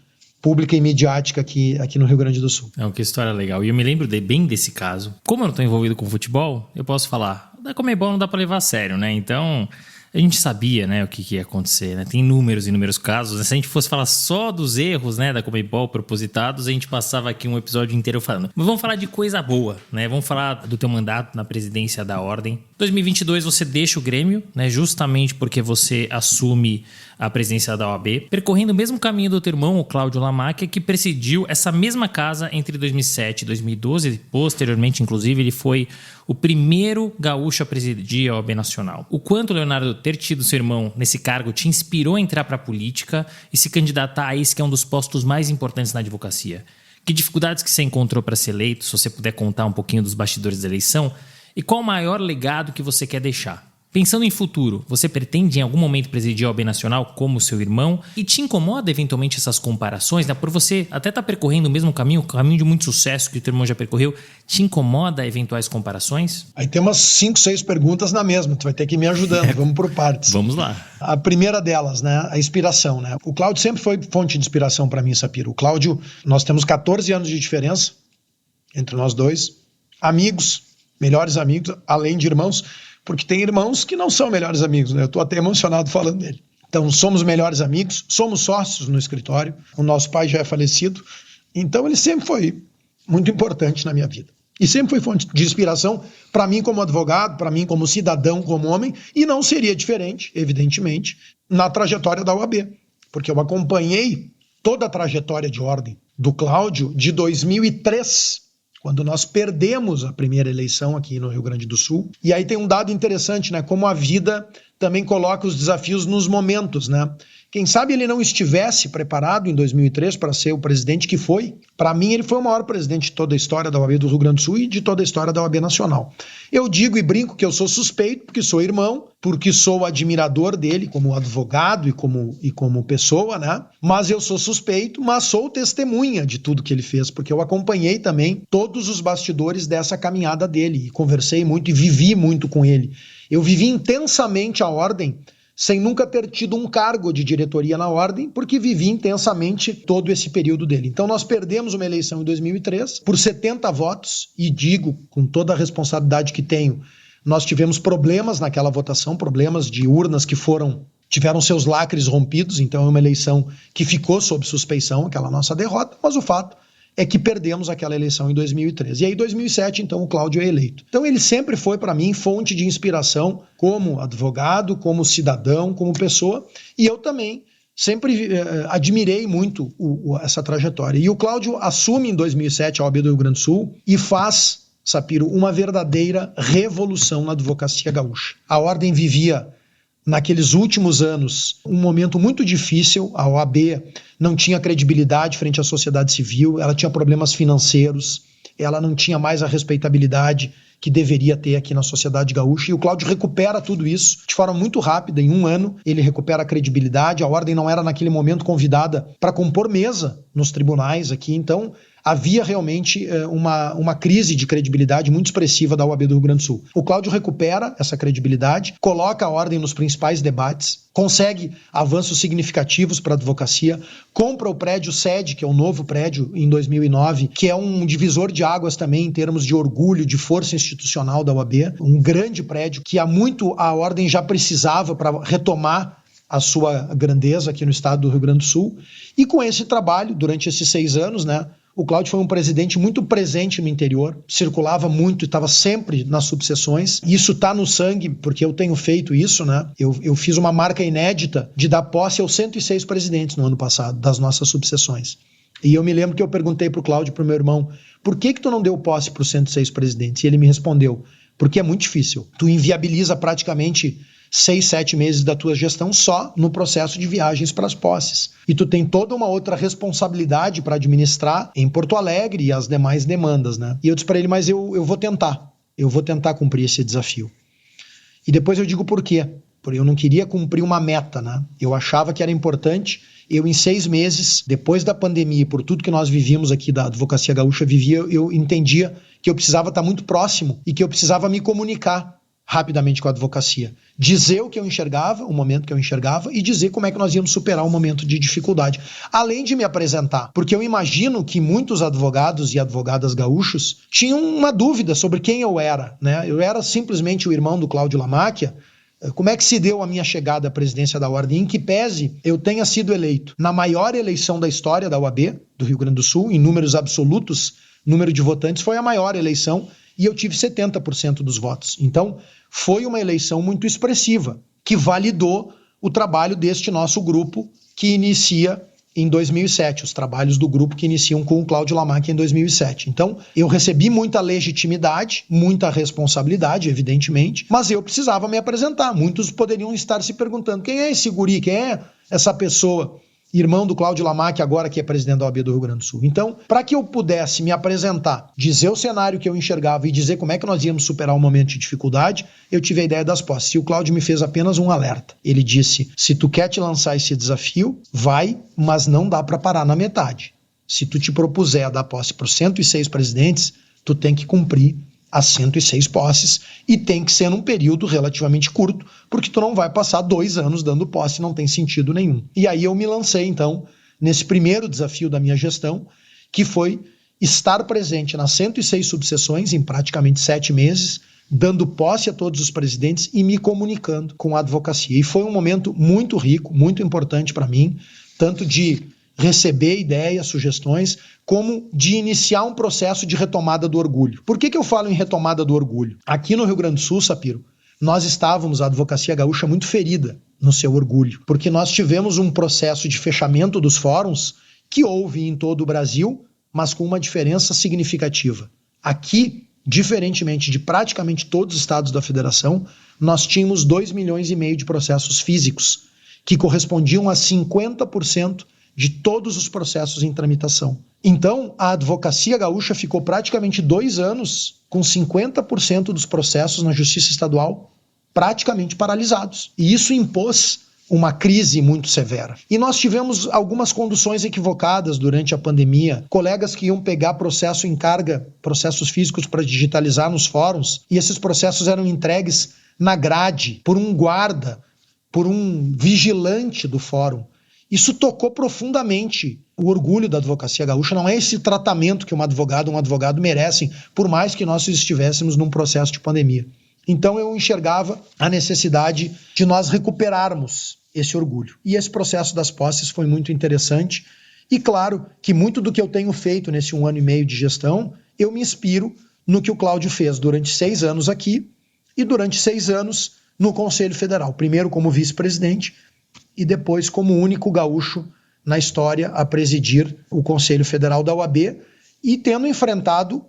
pública e midiática aqui no Rio Grande do Sul. Que história legal. E eu me lembro bem desse caso. Como eu não estou envolvido com futebol, eu posso falar, da Conmebol não dá para levar a sério, né? Então, a gente sabia, né, o que ia acontecer, né? Tem inúmeros casos, né? Se a gente fosse falar só dos erros, né, da Conmebol propositados, a gente passava aqui um episódio inteiro falando. Mas vamos falar de coisa boa, né? Vamos falar do teu mandato na presidência da Ordem. 2022 você deixa o Grêmio, né, justamente porque você assume a presidência da OAB, percorrendo o mesmo caminho do teu irmão, o Cláudio Lamacchia, que presidiu essa mesma casa entre 2007 e 2012. Posteriormente, inclusive, ele foi o primeiro gaúcho a presidir a OAB Nacional. O quanto, Leonardo, ter tido seu irmão nesse cargo te inspirou a entrar para a política e se candidatar a esse que é um dos postos mais importantes na advocacia? Que dificuldades que você encontrou para ser eleito, se você puder contar um pouquinho dos bastidores da eleição, e qual o maior legado que você quer deixar? Pensando em futuro, você pretende em algum momento presidir a OAB Nacional como seu irmão? E te incomoda eventualmente essas comparações, né? Por você até estar percorrendo o mesmo caminho, o caminho de muito sucesso que o teu irmão já percorreu, te incomoda eventuais comparações? Aí tem umas 5, 6 perguntas na mesma, tu vai ter que ir me ajudando, vamos por partes. Vamos lá. A primeira delas, né, a inspiração, né? O Cláudio sempre foi fonte de inspiração para mim, Sapiro. O Cláudio, nós temos 14 anos de diferença entre nós dois, amigos, melhores amigos, além de irmãos, porque tem irmãos que não são melhores amigos, né? Eu estou até emocionado falando dele. Então, somos melhores amigos, somos sócios no escritório, o nosso pai já é falecido, então ele sempre foi muito importante na minha vida. E sempre foi fonte de inspiração para mim como advogado, para mim como cidadão, como homem, e não seria diferente, evidentemente, na trajetória da OAB, porque eu acompanhei toda a trajetória de ordem do Cláudio de 2003, quando nós perdemos a primeira eleição aqui no Rio Grande do Sul. E aí tem um dado interessante, né? Como a vida também coloca os desafios nos momentos, né? Quem sabe ele não estivesse preparado em 2003 para ser o presidente que foi. Para mim, ele foi o maior presidente de toda a história da OAB do Rio Grande do Sul e de toda a história da OAB Nacional. Eu digo e brinco que eu sou suspeito, porque sou irmão, porque sou admirador dele como advogado e como pessoa, né? Mas eu sou suspeito, mas sou testemunha de tudo que ele fez, porque eu acompanhei também todos os bastidores dessa caminhada dele e conversei muito e vivi muito com ele. Eu vivi intensamente a Ordem, sem nunca ter tido um cargo de diretoria na Ordem, porque vivi intensamente todo esse período dele. Então nós perdemos uma eleição em 2003 por 70 votos, e digo com toda a responsabilidade que tenho, nós tivemos problemas naquela votação, problemas de urnas que tiveram seus lacres rompidos, então é uma eleição que ficou sob suspeição, aquela nossa derrota, mas o fato é que perdemos aquela eleição em 2013. E aí, em 2007, então, o Cláudio é eleito. Então, ele sempre foi, para mim, fonte de inspiração como advogado, como cidadão, como pessoa. E eu também sempre admirei muito essa trajetória. E o Cláudio assume em 2007 a OAB do Rio Grande do Sul e faz, Sapiro, uma verdadeira revolução na advocacia gaúcha. A Ordem vivia, naqueles últimos anos, um momento muito difícil. A OAB não tinha credibilidade frente à sociedade civil, ela tinha problemas financeiros, ela não tinha mais a respeitabilidade que deveria ter aqui na sociedade gaúcha, e o Cláudio recupera tudo isso de forma muito rápida. Em um ano ele recupera a credibilidade. A Ordem não era naquele momento convidada para compor mesa nos tribunais aqui, então havia realmente uma crise de credibilidade muito expressiva da OAB do Rio Grande do Sul. O Cláudio recupera essa credibilidade, coloca a ordem nos principais debates, consegue avanços significativos para a advocacia, compra o prédio sede, que é o novo prédio em 2009, que é um divisor de águas também em termos de orgulho, de força institucional da OAB, um grande prédio que há muito a ordem já precisava para retomar a sua grandeza aqui no estado do Rio Grande do Sul. E com esse trabalho, durante esses 6 anos, né, o Cláudio foi um presidente muito presente no interior, circulava muito e estava sempre nas subseções. Isso está no sangue, porque eu tenho feito isso, né? Eu fiz uma marca inédita de dar posse aos 106 presidentes no ano passado, das nossas subseções. E eu me lembro que eu perguntei para o Cláudio, para o meu irmão, por que tu não deu posse para os 106 presidentes? E ele me respondeu, porque é muito difícil. Tu inviabiliza praticamente 6, 7 meses da tua gestão só no processo de viagens para as posses. E tu tem toda uma outra responsabilidade para administrar em Porto Alegre e as demais demandas, né? E eu disse para ele, mas eu vou tentar cumprir esse desafio. E depois eu digo por quê. Porque eu não queria cumprir uma meta, né? Eu achava que era importante. Eu, em 6 meses, depois da pandemia, por tudo que nós vivíamos aqui da Advocacia Gaúcha, eu entendia que eu precisava estar muito próximo e que eu precisava me comunicar rapidamente com a advocacia. Dizer o que eu enxergava, o momento que eu enxergava, e dizer como é que nós íamos superar um momento de dificuldade. Além de me apresentar, porque eu imagino que muitos advogados e advogadas gaúchos tinham uma dúvida sobre quem eu era, né? Eu era simplesmente o irmão do Cláudio Lamáquia. Como é que se deu a minha chegada à presidência da Ordem? Em que pese eu tenha sido eleito na maior eleição da história da OAB do Rio Grande do Sul, em números absolutos, número de votantes, foi a maior eleição e eu tive 70% dos votos. Então, foi uma eleição muito expressiva, que validou o trabalho deste nosso grupo que inicia em 2007, os trabalhos do grupo que iniciam com o Cláudio Lamáquia em 2007. Então, eu recebi muita legitimidade, muita responsabilidade, evidentemente, mas eu precisava me apresentar. Muitos poderiam estar se perguntando, quem é esse guri, quem é essa pessoa? Irmão do Cláudio Lamáquia, agora que é presidente da OAB do Rio Grande do Sul. Então, para que eu pudesse me apresentar, dizer o cenário que eu enxergava e dizer como é que nós íamos superar um momento de dificuldade, eu tive a ideia das posses. E o Cláudio me fez apenas um alerta. Ele disse, se tu quer te lançar esse desafio, vai, mas não dá para parar na metade. Se tu te propuser a dar posse para os 106 presidentes, tu tem que cumprir as 106 posses e tem que ser num período relativamente curto, porque tu não vai passar 2 anos dando posse, não tem sentido nenhum. E aí eu me lancei, então, nesse primeiro desafio da minha gestão, que foi estar presente nas 106 subseções em praticamente 7 meses, dando posse a todos os presidentes e me comunicando com a advocacia. E foi um momento muito rico, muito importante para mim, tanto de receber ideias, sugestões, como de iniciar um processo de retomada do orgulho. Por que eu falo em retomada do orgulho? Aqui no Rio Grande do Sul, Sapiro, nós estávamos, a Advocacia Gaúcha, muito ferida no seu orgulho, porque nós tivemos um processo de fechamento dos fóruns que houve em todo o Brasil, mas com uma diferença significativa. Aqui, diferentemente de praticamente todos os estados da federação, nós tínhamos 2,5 milhões de processos físicos, que correspondiam a 50% de todos os processos em tramitação. Então, a Advocacia Gaúcha ficou praticamente 2 anos com 50% dos processos na Justiça Estadual praticamente paralisados. E isso impôs uma crise muito severa. E nós tivemos algumas conduções equivocadas durante a pandemia, colegas que iam pegar processo em carga, processos físicos para digitalizar nos fóruns, e esses processos eram entregues na grade, por um guarda, por um vigilante do fórum. Isso tocou profundamente o orgulho da Advocacia Gaúcha. Não é esse tratamento que um advogado merecem, por mais que nós estivéssemos num processo de pandemia. Então eu enxergava a necessidade de nós recuperarmos esse orgulho. E esse processo das posses foi muito interessante. E claro que muito do que eu tenho feito nesse 1 ano e meio de gestão, eu me inspiro no que o Cláudio fez durante 6 anos aqui e durante 6 anos no Conselho Federal. Primeiro como vice-presidente, e depois como único gaúcho na história a presidir o Conselho Federal da OAB e tendo enfrentado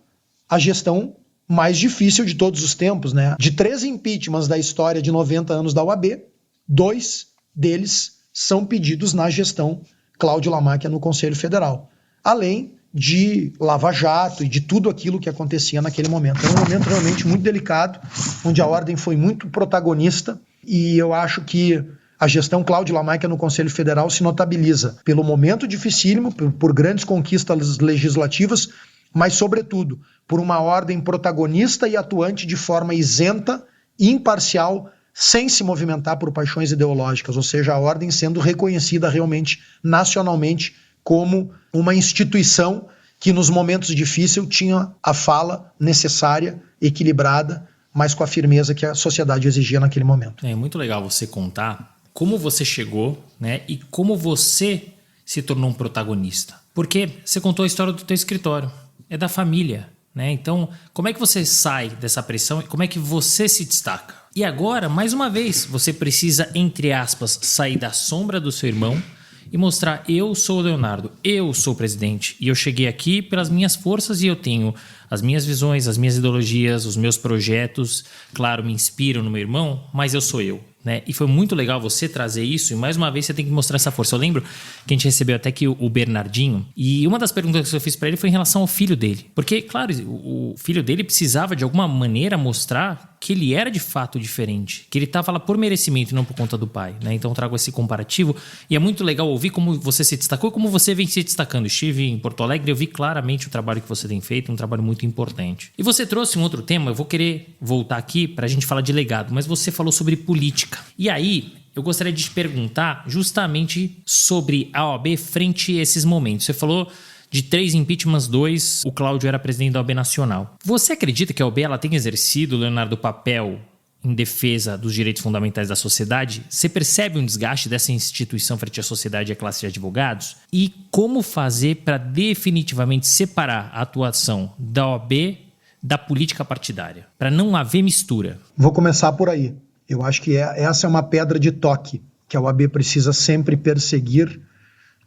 a gestão mais difícil de todos os tempos, né? De 3 impeachments da história de 90 anos da OAB, 2 deles são pedidos na gestão Cláudio Lamáquia no Conselho Federal, além de Lava Jato e de tudo aquilo que acontecia naquele momento. É um momento realmente muito delicado, onde a Ordem foi muito protagonista e eu acho que A gestão Cláudio Lamaica no Conselho Federal se notabiliza pelo momento dificílimo, por grandes conquistas legislativas, mas, sobretudo, por uma ordem protagonista e atuante de forma isenta e imparcial, sem se movimentar por paixões ideológicas, ou seja, a ordem sendo reconhecida realmente nacionalmente como uma instituição que nos momentos difíceis tinha a fala necessária, equilibrada, mas com a firmeza que a sociedade exigia naquele momento. É muito legal você contar como você chegou, né, e como você se tornou um protagonista. Porque você contou a história do teu escritório, é da família, né? Então, como é que você sai dessa pressão e como é que você se destaca? E agora, mais uma vez, você precisa, entre aspas, sair da sombra do seu irmão e mostrar: eu sou o Leonardo, eu sou o presidente e eu cheguei aqui pelas minhas forças e eu tenho as minhas visões, as minhas ideologias, os meus projetos, claro, me inspiram no meu irmão, mas eu sou eu, né? E foi muito legal você trazer isso e mais uma vez você tem que mostrar essa força. Eu lembro que a gente recebeu até aqui o Bernardinho e uma das perguntas que eu fiz para ele foi em relação ao filho dele, porque, claro, o filho dele precisava de alguma maneira mostrar que ele era de fato diferente, que ele estava lá por merecimento e não por conta do pai, né? Então eu trago esse comparativo e é muito legal ouvir como você se destacou e como você vem se destacando. Estive em Porto Alegre, eu vi claramente o trabalho que você tem feito, um trabalho muito importante. E você trouxe um outro tema, eu vou querer voltar aqui para a gente falar de legado, mas você falou sobre política. E aí, eu gostaria de te perguntar justamente sobre a OAB frente a esses momentos. Você falou de 3 impeachments, 2, o Cláudio era presidente da OAB Nacional. Você acredita que a OAB ela tem exercido, Leonardo, papel em defesa dos direitos fundamentais da sociedade? Você percebe um desgaste dessa instituição frente à sociedade e à classe de advogados? E como fazer para definitivamente separar a atuação da OAB da política partidária, para não haver mistura? Vou começar por aí. Eu acho que essa é uma pedra de toque que a OAB precisa sempre perseguir,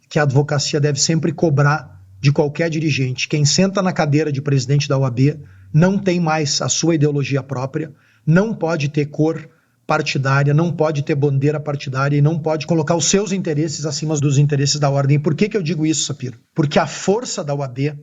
que a advocacia deve sempre cobrar de qualquer dirigente. Quem senta na cadeira de presidente da OAB não tem mais a sua ideologia própria, não pode ter cor partidária, não pode ter bandeira partidária e não pode colocar os seus interesses acima dos interesses da ordem. Por que eu digo isso, Sapiro? Porque a força da OAB,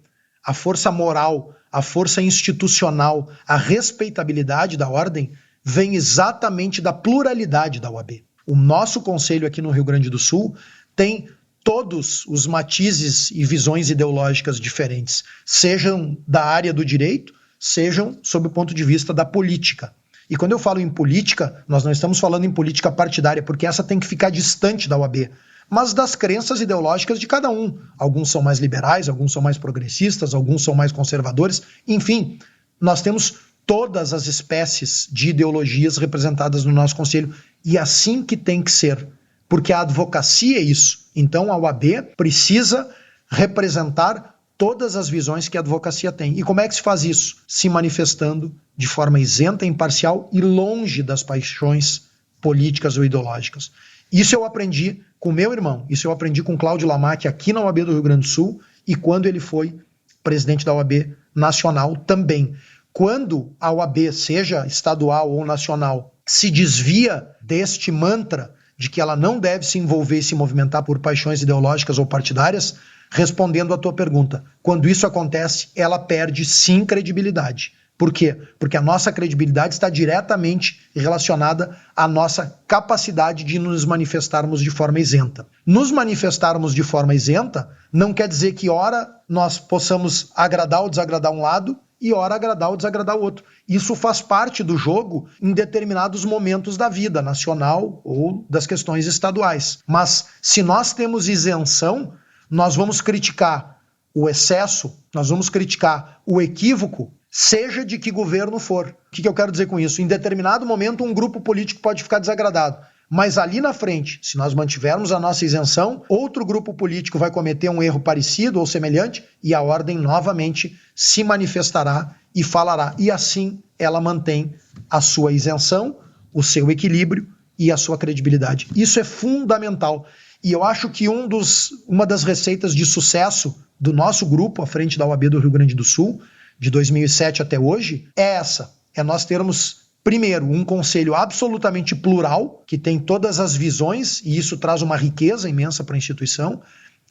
a força moral, a força institucional, a respeitabilidade da ordem vem exatamente da pluralidade da OAB. O nosso conselho aqui no Rio Grande do Sul tem todos os matizes e visões ideológicas diferentes, sejam da área do direito, sejam sob o ponto de vista da política. E quando eu falo em política, nós não estamos falando em política partidária, porque essa tem que ficar distante da OAB, mas das crenças ideológicas de cada um. Alguns são mais liberais, alguns são mais progressistas, alguns são mais conservadores. Enfim, nós temos todas as espécies de ideologias representadas no nosso conselho, e assim que tem que ser, porque a advocacia é isso. Então a OAB precisa representar todas as visões que a advocacia tem. E como é que se faz isso? Se manifestando de forma isenta, imparcial e longe das paixões políticas ou ideológicas. Isso eu aprendi com meu irmão, isso eu aprendi com Cláudio Lamaica aqui na OAB do Rio Grande do Sul e quando ele foi presidente da OAB Nacional também. Quando a OAB, seja estadual ou nacional, se desvia deste mantra de que ela não deve se envolver e se movimentar por paixões ideológicas ou partidárias, respondendo à tua pergunta, quando isso acontece, ela perde sim credibilidade. Por quê? Porque a nossa credibilidade está diretamente relacionada à nossa capacidade de nos manifestarmos de forma isenta. Nos manifestarmos de forma isenta não quer dizer que ora nós possamos agradar ou desagradar um lado e ora agradar ou desagradar o outro. Isso faz parte do jogo em determinados momentos da vida nacional ou das questões estaduais. Mas se nós temos isenção, nós vamos criticar o excesso, nós vamos criticar o equívoco, seja de que governo for. O que eu quero dizer com isso? Em determinado momento, um grupo político pode ficar desagradado. Mas ali na frente, se nós mantivermos a nossa isenção, outro grupo político vai cometer um erro parecido ou semelhante e a ordem novamente se manifestará e falará. E assim ela mantém a sua isenção, o seu equilíbrio e a sua credibilidade. Isso é fundamental. E eu acho que uma das receitas de sucesso do nosso grupo à frente da OAB do Rio Grande do Sul, de 2007 até hoje, é essa. É nós termos, primeiro, um conselho absolutamente plural, que tem todas as visões, e isso traz uma riqueza imensa para a instituição,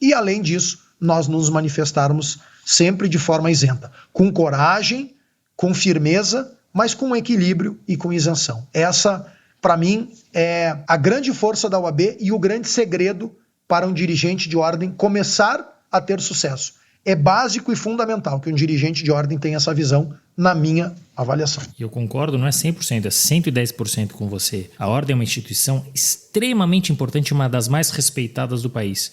e, além disso, nós nos manifestarmos sempre de forma isenta, com coragem, com firmeza, mas com equilíbrio e com isenção. Essa para mim, é a grande força da OAB e o grande segredo para um dirigente de ordem começar a ter sucesso. É básico e fundamental que um dirigente de ordem tenha essa visão, na minha avaliação. E eu concordo, não é 100%, é 110% com você. A ordem é uma instituição extremamente importante, uma das mais respeitadas do país.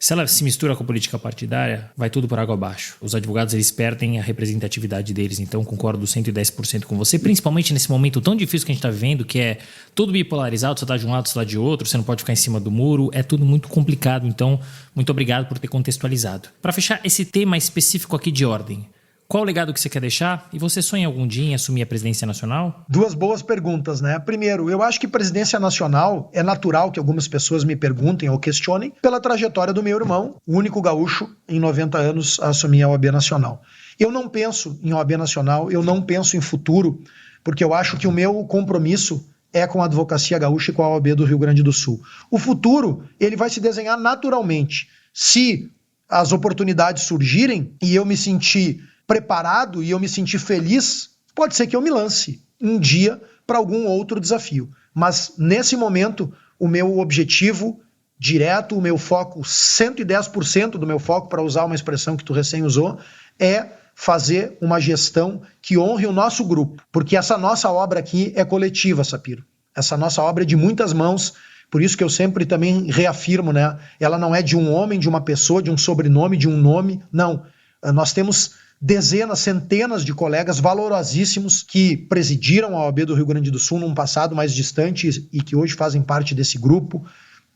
Se ela se mistura com a política partidária, vai tudo por água abaixo. Os advogados, eles perdem a representatividade deles, então concordo 110% com você, principalmente nesse momento tão difícil que a gente está vivendo, que é tudo bipolarizado, você está de um lado, você está de outro, você não pode ficar em cima do muro, é tudo muito complicado, então muito obrigado por ter contextualizado. Para fechar esse tema específico aqui de ordem, qual o legado que você quer deixar? E você sonha algum dia em assumir a presidência nacional? Duas boas perguntas, né? Primeiro, eu acho que presidência nacional é natural que algumas pessoas me perguntem ou questionem pela trajetória do meu irmão, o único gaúcho em 90 anos a assumir a OAB Nacional. Eu não penso em OAB Nacional, eu não penso em futuro, porque eu acho que o meu compromisso é com a advocacia gaúcha e com a OAB do Rio Grande do Sul. O futuro, ele vai se desenhar naturalmente. Se as oportunidades surgirem e eu me sentir preparado e eu me sentir feliz, pode ser que eu me lance um dia para algum outro desafio. Mas, nesse momento, o meu objetivo direto, o meu foco, 110% do meu foco, para usar uma expressão que tu recém usou, é fazer uma gestão que honre o nosso grupo. Porque essa nossa obra aqui é coletiva, Sapiro. Essa nossa obra é de muitas mãos, por isso que eu sempre também reafirmo, né? Ela não é de um homem, de uma pessoa, de um sobrenome, de um nome, não. Nós temos dezenas, centenas de colegas valorosíssimos que presidiram a OAB do Rio Grande do Sul num passado mais distante e que hoje fazem parte desse grupo.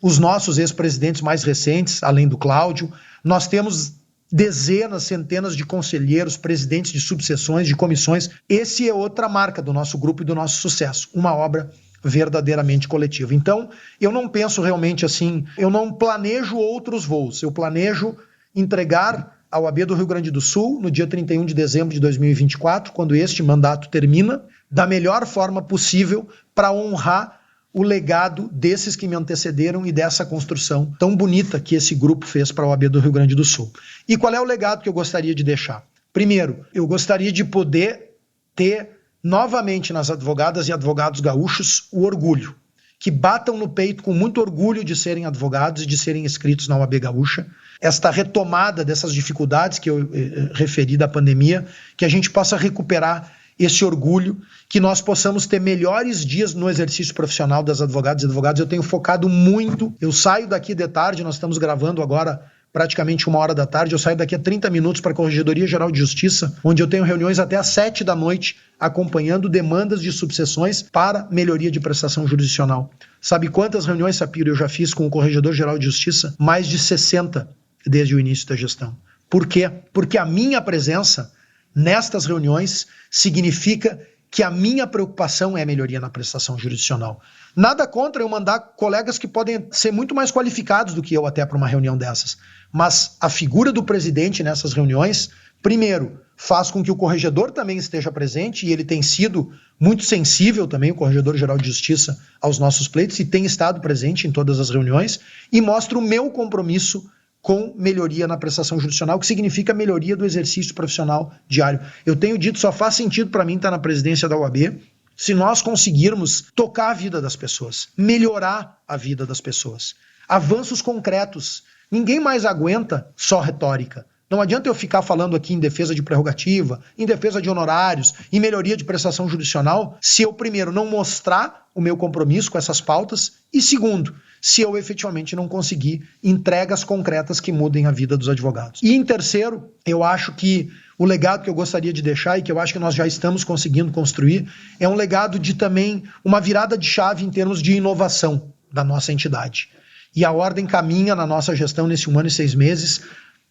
Os nossos ex-presidentes mais recentes, além do Cláudio. Nós temos dezenas, centenas de conselheiros, presidentes de subseções, de comissões. Esse é outra marca do nosso grupo e do nosso sucesso. Uma obra verdadeiramente coletiva. Então, eu não penso realmente assim, eu não planejo outros voos. Eu planejo entregar a OAB do Rio Grande do Sul, no dia 31 de dezembro de 2024, quando este mandato termina, da melhor forma possível para honrar o legado desses que me antecederam e dessa construção tão bonita que esse grupo fez para a OAB do Rio Grande do Sul. E qual é o legado que eu gostaria de deixar? Primeiro, eu gostaria de poder ter novamente nas advogadas e advogados gaúchos o orgulho, que batam no peito com muito orgulho de serem advogados e de serem inscritos na OAB Gaúcha, esta retomada dessas dificuldades que eu referi da pandemia, que a gente possa recuperar esse orgulho, que nós possamos ter melhores dias no exercício profissional das advogadas e advogados. Eu tenho focado muito, eu saio daqui de tarde, nós estamos gravando agora praticamente 1h da tarde, eu saio daqui a 30 minutos para a Corregedoria Geral de Justiça, onde eu tenho reuniões até às 7 da noite, acompanhando demandas de subseções para melhoria de prestação jurisdicional. Sabe quantas reuniões, Sapiro, eu já fiz com o Corregedor Geral de Justiça? Mais de 60 desde o início da gestão. Por quê? Porque a minha presença nestas reuniões significa que a minha preocupação é a melhoria na prestação jurisdicional. Nada contra eu mandar colegas que podem ser muito mais qualificados do que eu até para uma reunião dessas. Mas a figura do presidente nessas reuniões, primeiro, faz com que o corregedor também esteja presente, e ele tem sido muito sensível também, o Corregedor Geral de Justiça, aos nossos pleitos, e tem estado presente em todas as reuniões, e mostra o meu compromisso com melhoria na prestação jurisdicional, que significa melhoria do exercício profissional diário. Eu tenho dito, só faz sentido para mim estar na presidência da OAB se nós conseguirmos tocar a vida das pessoas, melhorar a vida das pessoas. Avanços concretos. Ninguém mais aguenta só retórica. Não adianta eu ficar falando aqui em defesa de prerrogativa, em defesa de honorários, em melhoria de prestação jurisdicional, se eu, primeiro, não mostrar o meu compromisso com essas pautas, e segundo, se eu efetivamente não conseguir entregas concretas que mudem a vida dos advogados. E em terceiro, eu acho que o legado que eu gostaria de deixar, e que eu acho que nós já estamos conseguindo construir, é um legado de também uma virada de chave em termos de inovação da nossa entidade. E a Ordem caminha na nossa gestão nesse 1 ano e 6 meses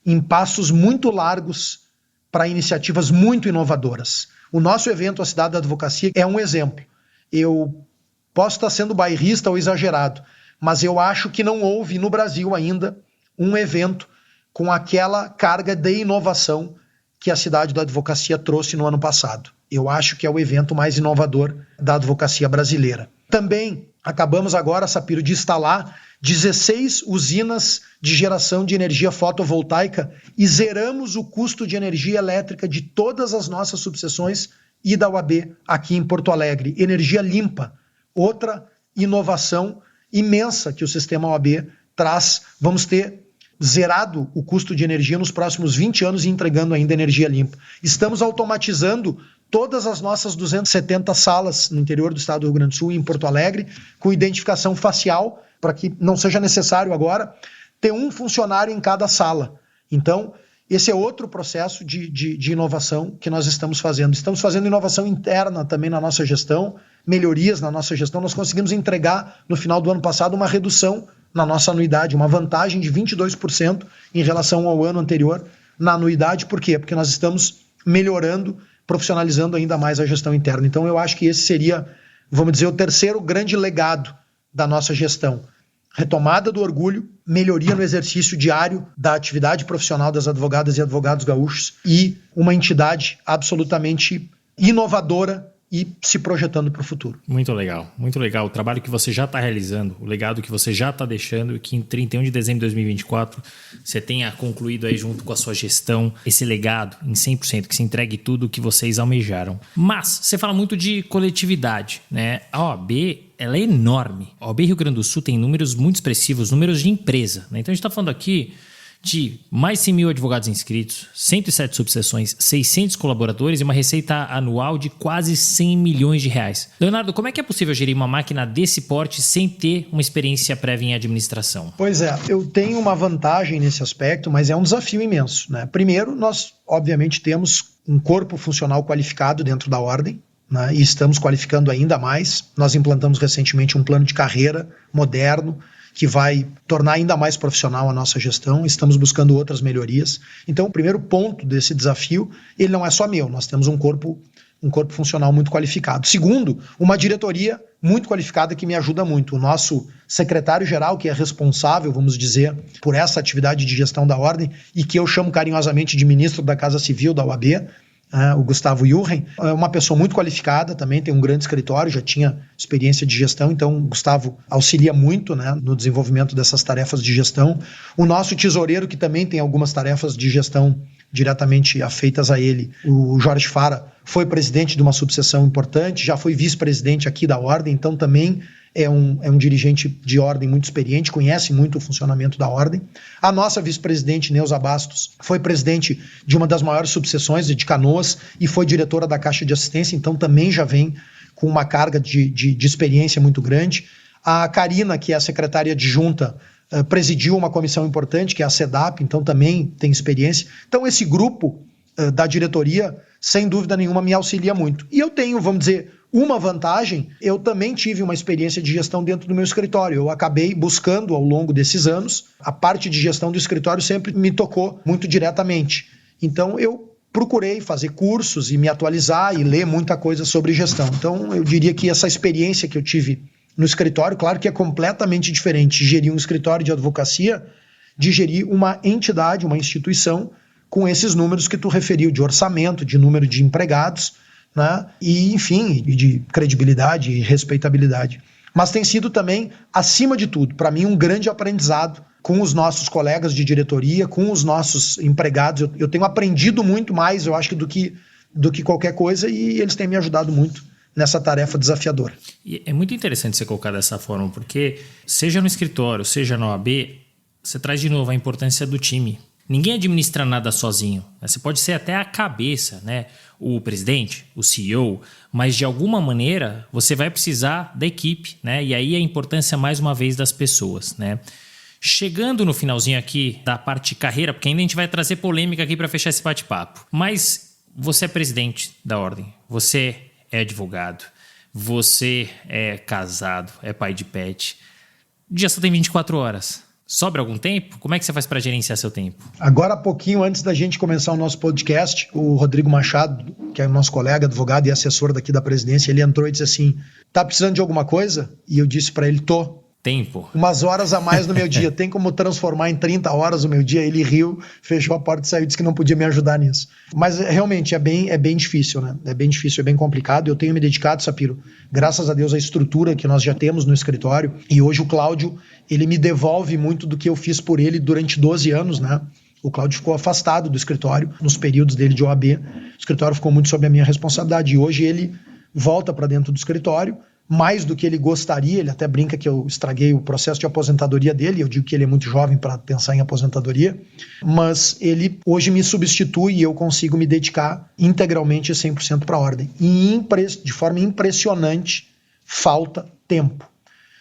em passos muito largos para iniciativas muito inovadoras. O nosso evento, a Cidade da Advocacia, é um exemplo. Eu posso estar sendo bairrista ou exagerado, mas eu acho que não houve no Brasil ainda um evento com aquela carga de inovação que a Cidade da Advocacia trouxe no ano passado. Eu acho que é o evento mais inovador da advocacia brasileira. Também acabamos agora, Sapiro, de instalar 16 usinas de geração de energia fotovoltaica e zeramos o custo de energia elétrica de todas as nossas subseções e da UAB aqui em Porto Alegre. Energia limpa. Outra inovação imensa que o sistema OAB traz. Vamos ter zerado o custo de energia nos próximos 20 anos e entregando ainda energia limpa. Estamos automatizando todas as nossas 270 salas no interior do estado do Rio Grande do Sul e em Porto Alegre, com identificação facial, para que não seja necessário agora ter um funcionário em cada sala. Então, esse é outro processo de inovação que nós estamos fazendo. Estamos fazendo inovação interna também na nossa gestão, melhorias na nossa gestão. Nós conseguimos entregar, no final do ano passado, uma redução na nossa anuidade, uma vantagem de 22% em relação ao ano anterior na anuidade. Por quê? Porque nós estamos melhorando, profissionalizando ainda mais a gestão interna. Então, eu acho que esse seria, vamos dizer, o terceiro grande legado da nossa gestão. Retomada do orgulho, melhoria no exercício diário da atividade profissional das advogadas e advogados gaúchos e uma entidade absolutamente inovadora e se projetando para o futuro. Muito legal o trabalho que você já está realizando, o legado que você já está deixando e que em 31 de dezembro de 2024 você tenha concluído aí junto com a sua gestão esse legado em 100%, que se entregue tudo o que vocês almejaram. Mas você fala muito de coletividade, né? A OAB, ela é enorme. A OAB Rio Grande do Sul tem números muito expressivos, números de empresa, né? Então a gente está falando aqui de mais 100 mil advogados inscritos, 107 subseções, 600 colaboradores e uma receita anual de quase 100 milhões de reais. Leonardo, como é que é possível gerir uma máquina desse porte sem ter uma experiência prévia em administração? Pois é, eu tenho uma vantagem nesse aspecto, mas é um desafio imenso, né? Primeiro, nós obviamente temos um corpo funcional qualificado dentro da ordem, né? E estamos qualificando ainda mais. Nós implantamos recentemente um plano de carreira moderno, que vai tornar ainda mais profissional a nossa gestão. Estamos buscando outras melhorias. Então, o primeiro ponto desse desafio, ele não é só meu, nós temos um corpo funcional muito qualificado. Segundo, uma diretoria muito qualificada que me ajuda muito. O nosso secretário-geral, que é responsável, vamos dizer, por essa atividade de gestão da ordem e que eu chamo carinhosamente de ministro da Casa Civil da OAB, o Gustavo Jurgen, é uma pessoa muito qualificada também, tem um grande escritório, já tinha experiência de gestão, então o Gustavo auxilia muito, né, no desenvolvimento dessas tarefas de gestão. O nosso tesoureiro, que também tem algumas tarefas de gestão diretamente afeitas a ele, o Jorge Fara, foi presidente de uma subseção importante, já foi vice-presidente aqui da ordem, então também é um dirigente de ordem muito experiente, conhece muito o funcionamento da ordem. A nossa vice-presidente, Neuza Bastos, foi presidente de uma das maiores subseções de Canoas e foi diretora da Caixa de Assistência, então também já vem com uma carga de experiência muito grande. A Karina, que é a secretária adjunta, presidiu uma comissão importante, que é a CEDAP, então também tem experiência. Então esse grupo da diretoria, sem dúvida nenhuma, me auxilia muito. E eu tenho, vamos dizer, uma vantagem, eu também tive uma experiência de gestão dentro do meu escritório. Eu acabei buscando ao longo desses anos, a parte de gestão do escritório sempre me tocou muito diretamente. Então eu procurei fazer cursos e me atualizar e ler muita coisa sobre gestão. Então eu diria que essa experiência que eu tive no escritório, claro que é completamente diferente de gerir um escritório de advocacia, de gerir uma entidade, uma instituição com esses números que tu referiu, de orçamento, de número de empregados, né? E, enfim, de credibilidade e respeitabilidade. Mas tem sido também, acima de tudo, para mim, um grande aprendizado com os nossos colegas de diretoria, com os nossos empregados. Eu tenho aprendido muito mais, eu acho, do que qualquer coisa, e eles têm me ajudado muito nessa tarefa desafiadora. E é muito interessante você colocar dessa forma, porque seja no escritório, seja na OAB, você traz de novo a importância do time. Ninguém administra nada sozinho. Você pode ser até a cabeça, né? O presidente, o CEO, mas de alguma maneira você vai precisar da equipe, né? E aí a importância mais uma vez das pessoas, né? Chegando no finalzinho aqui da parte carreira, porque ainda a gente vai trazer polêmica aqui para fechar esse bate-papo. Mas você é presidente da ordem, você é advogado, você é casado, é pai de pet. O dia só tem 24 horas. Sobra algum tempo? Como é que você faz para gerenciar seu tempo? Agora, pouquinho antes da gente começar o nosso podcast, o Rodrigo Machado, que é nosso colega, advogado e assessor daqui da presidência, ele entrou e disse assim, tá precisando de alguma coisa? E eu disse para ele, tô. Tempo. Umas horas a mais no meu dia. Tem como transformar em 30 horas o meu dia? Ele riu, fechou a porta e saiu, disse que não podia me ajudar nisso. Mas realmente é bem difícil, né? É bem difícil, é bem complicado. Eu tenho me dedicado, Sapiro, graças a Deus, à estrutura que nós já temos no escritório. E hoje o Cláudio, ele me devolve muito do que eu fiz por ele durante 12 anos, né? O Cláudio ficou afastado do escritório nos períodos dele de OAB. O escritório ficou muito sob a minha responsabilidade. E hoje ele volta para dentro do escritório, mais do que ele gostaria. Ele até brinca que eu estraguei o processo de aposentadoria dele, eu digo que ele é muito jovem para pensar em aposentadoria, mas ele hoje me substitui e eu consigo me dedicar integralmente 100% para a Ordem. E de forma impressionante, falta tempo.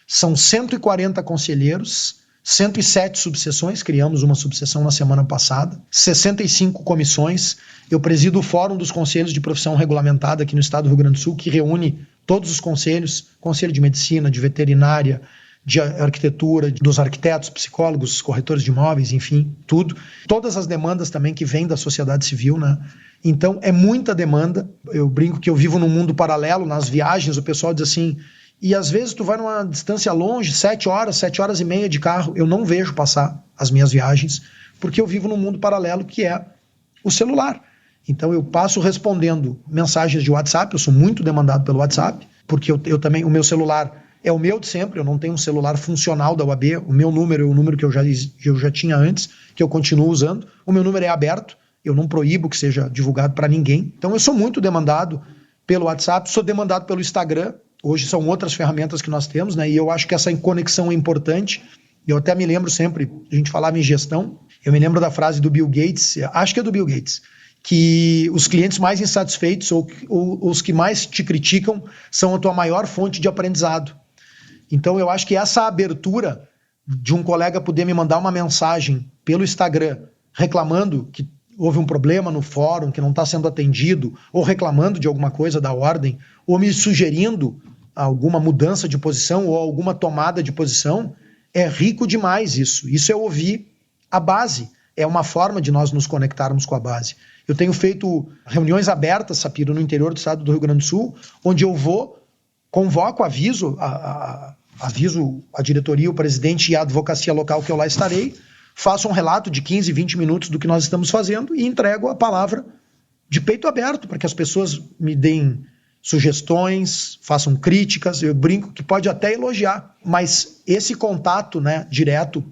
São 140 conselheiros, 107 subseções, criamos uma subseção na semana passada, 65 comissões. Eu presido o Fórum dos Conselhos de Profissão Regulamentada aqui no estado do Rio Grande do Sul, que reúne todos os conselhos, conselho de medicina, de veterinária, de arquitetura, dos arquitetos, psicólogos, corretores de imóveis, enfim, tudo. Todas as demandas também que vêm da sociedade civil, né? Então, é muita demanda. Eu brinco que eu vivo num mundo paralelo, nas viagens, o pessoal diz assim... E às vezes tu vai numa distância longe, 7 horas e meia de carro, eu não vejo passar as minhas viagens, porque eu vivo num mundo paralelo que é o celular. Então eu passo respondendo mensagens de WhatsApp, eu sou muito demandado pelo WhatsApp, porque eu também, o meu celular é o meu de sempre, eu não tenho um celular funcional da UAB, o meu número é o número que eu já tinha antes, que eu continuo usando, o meu número é aberto, eu não proíbo que seja divulgado para ninguém. Então eu sou muito demandado pelo WhatsApp, sou demandado pelo Instagram. Hoje são outras ferramentas que nós temos, né? E eu acho que essa conexão é importante. Eu até me lembro sempre, a gente falava em gestão, eu me lembro da frase do Bill Gates, acho que é do Bill Gates, que os clientes mais insatisfeitos ou os que mais te criticam são a tua maior fonte de aprendizado. Então eu acho que essa abertura de um colega poder me mandar uma mensagem pelo Instagram reclamando que houve um problema no fórum, que não está sendo atendido, ou reclamando de alguma coisa da Ordem, ou me sugerindo alguma mudança de posição ou alguma tomada de posição, é rico demais isso. Isso é ouvir a base. É uma forma de nós nos conectarmos com a base. Eu tenho feito reuniões abertas, Sapiro, no interior do estado do Rio Grande do Sul, onde eu convoco, aviso a diretoria, o presidente e a advocacia local que eu lá estarei, faço um relato de 15, 20 minutos do que nós estamos fazendo e entrego a palavra de peito aberto para que as pessoas me deem sugestões, façam críticas. Eu brinco que pode até elogiar, mas esse contato, né, direto,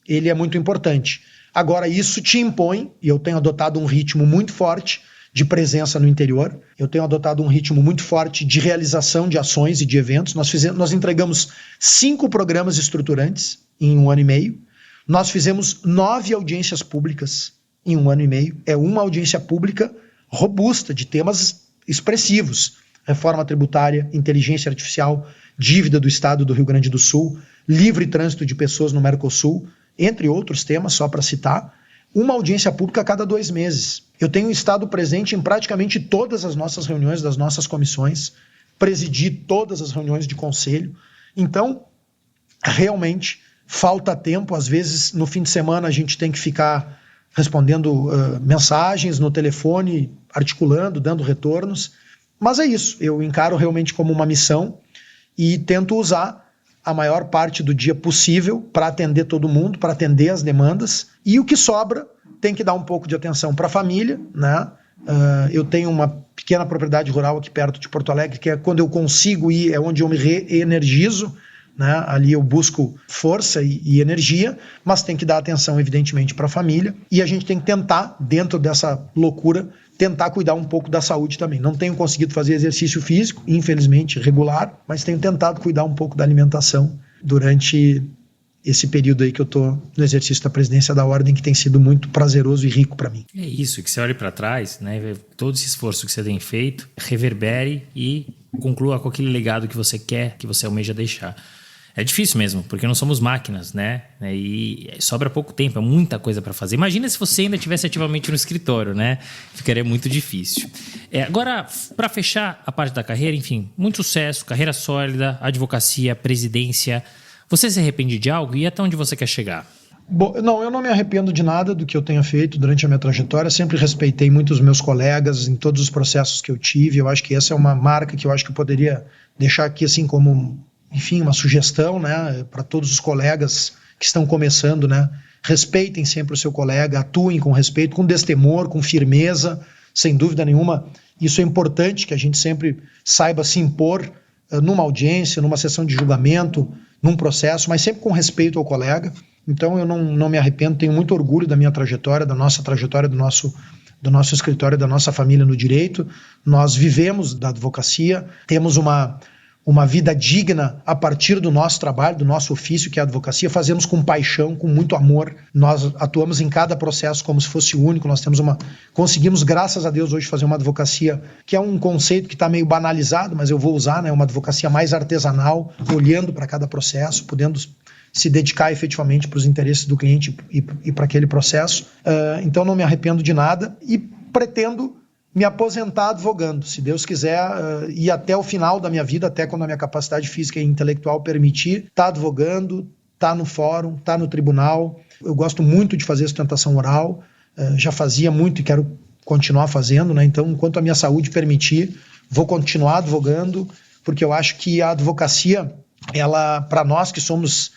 ele é muito importante. Agora, isso te impõe, e eu tenho adotado um ritmo muito forte de presença no interior, eu tenho adotado um ritmo muito forte de realização de ações e de eventos. Nós entregamos 5 programas estruturantes em 1 ano e meio. Nós fizemos 9 audiências públicas em 1 ano e meio. É uma audiência pública robusta, de temas expressivos. Reforma tributária, inteligência artificial, dívida do Estado do Rio Grande do Sul, livre trânsito de pessoas no Mercosul, entre outros temas, só para citar. Uma audiência pública a cada 2 meses. Eu tenho estado presente em praticamente todas as nossas reuniões das nossas comissões, presidi todas as reuniões de conselho. Então, realmente... falta tempo, às vezes no fim de semana a gente tem que ficar respondendo mensagens no telefone, articulando, dando retornos, mas é isso, eu encaro realmente como uma missão e tento usar a maior parte do dia possível para atender todo mundo, para atender as demandas, e o que sobra tem que dar um pouco de atenção para a família, né? Eu tenho uma pequena propriedade rural aqui perto de Porto Alegre, que é quando eu consigo ir, é onde eu me reenergizo, né? Ali eu busco força e energia, mas tem que dar atenção, evidentemente, para a família, e a gente tem que tentar, dentro dessa loucura, tentar cuidar um pouco da saúde também. Não tenho conseguido fazer exercício físico, infelizmente, regular, mas tenho tentado cuidar um pouco da alimentação durante esse período aí que eu estou no exercício da presidência da Ordem, que tem sido muito prazeroso e rico para mim. É isso, que você olhe para trás, né, todo esse esforço que você tem feito, reverbere e conclua com aquele legado que você quer, que você almeja deixar. É difícil mesmo, porque não somos máquinas, né? E sobra pouco tempo, é muita coisa para fazer. Imagina se você ainda estivesse ativamente no escritório, né? Ficaria muito difícil. Agora, para fechar a parte da carreira, enfim, muito sucesso, carreira sólida, advocacia, presidência. Você se arrepende de algo e até onde você quer chegar? Bom, não, eu não me arrependo de nada do que eu tenha feito durante a minha trajetória. Sempre respeitei muito os meus colegas em todos os processos que eu tive. Eu acho que essa é uma marca que eu acho que eu poderia deixar aqui assim como... enfim, uma sugestão, né, para todos os colegas que estão começando, né, respeitem sempre o seu colega, atuem com respeito, com destemor, com firmeza, sem dúvida nenhuma. Isso é importante, que a gente sempre saiba se impor numa audiência, numa sessão de julgamento, num processo, mas sempre com respeito ao colega. Então eu não me arrependo, tenho muito orgulho da minha trajetória, da nossa trajetória, do nosso escritório, da nossa família no direito. Nós vivemos da advocacia, temos uma uma vida digna a partir do nosso trabalho, do nosso ofício, que é a advocacia. Fazemos com paixão, com muito amor. Nós atuamos em cada processo como se fosse único. Conseguimos, graças a Deus, hoje fazer uma advocacia que é um conceito que está meio banalizado, mas eu vou usar, né? Uma advocacia mais artesanal, olhando para cada processo, podendo se dedicar efetivamente para os interesses do cliente e para aquele processo. Então não me arrependo de nada e pretendo me aposentar advogando, se Deus quiser, ir até o final da minha vida, até quando a minha capacidade física e intelectual permitir, tá advogando, tá no fórum, tá no tribunal. Eu gosto muito de fazer sustentação oral, já fazia muito e quero continuar fazendo, né? Então, enquanto a minha saúde permitir, vou continuar advogando, porque eu acho que a advocacia, ela, para nós que somos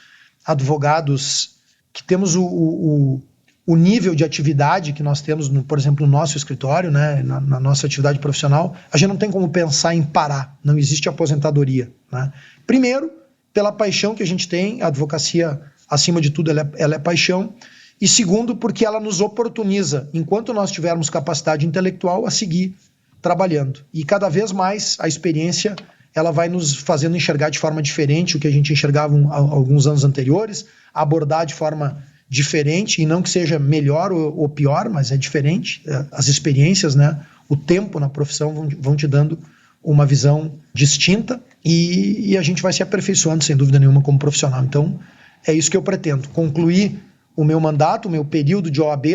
advogados, que temos o nível de atividade que nós temos, por exemplo, no nosso escritório, né, na nossa atividade profissional, a gente não tem como pensar em parar, não existe aposentadoria, né? Primeiro, pela paixão que a gente tem, a advocacia, acima de tudo, ela é paixão, e segundo, porque ela nos oportuniza, enquanto nós tivermos capacidade intelectual, a seguir trabalhando. E cada vez mais a experiência ela vai nos fazendo enxergar de forma diferente o que a gente enxergava alguns anos anteriores, abordar de forma diferente, e não que seja melhor ou pior, mas é diferente. As experiências, né, o tempo na profissão vão te dando uma visão distinta e a gente vai se aperfeiçoando, sem dúvida nenhuma, como profissional. Então, é isso que eu pretendo, concluir o meu mandato, o meu período de OAB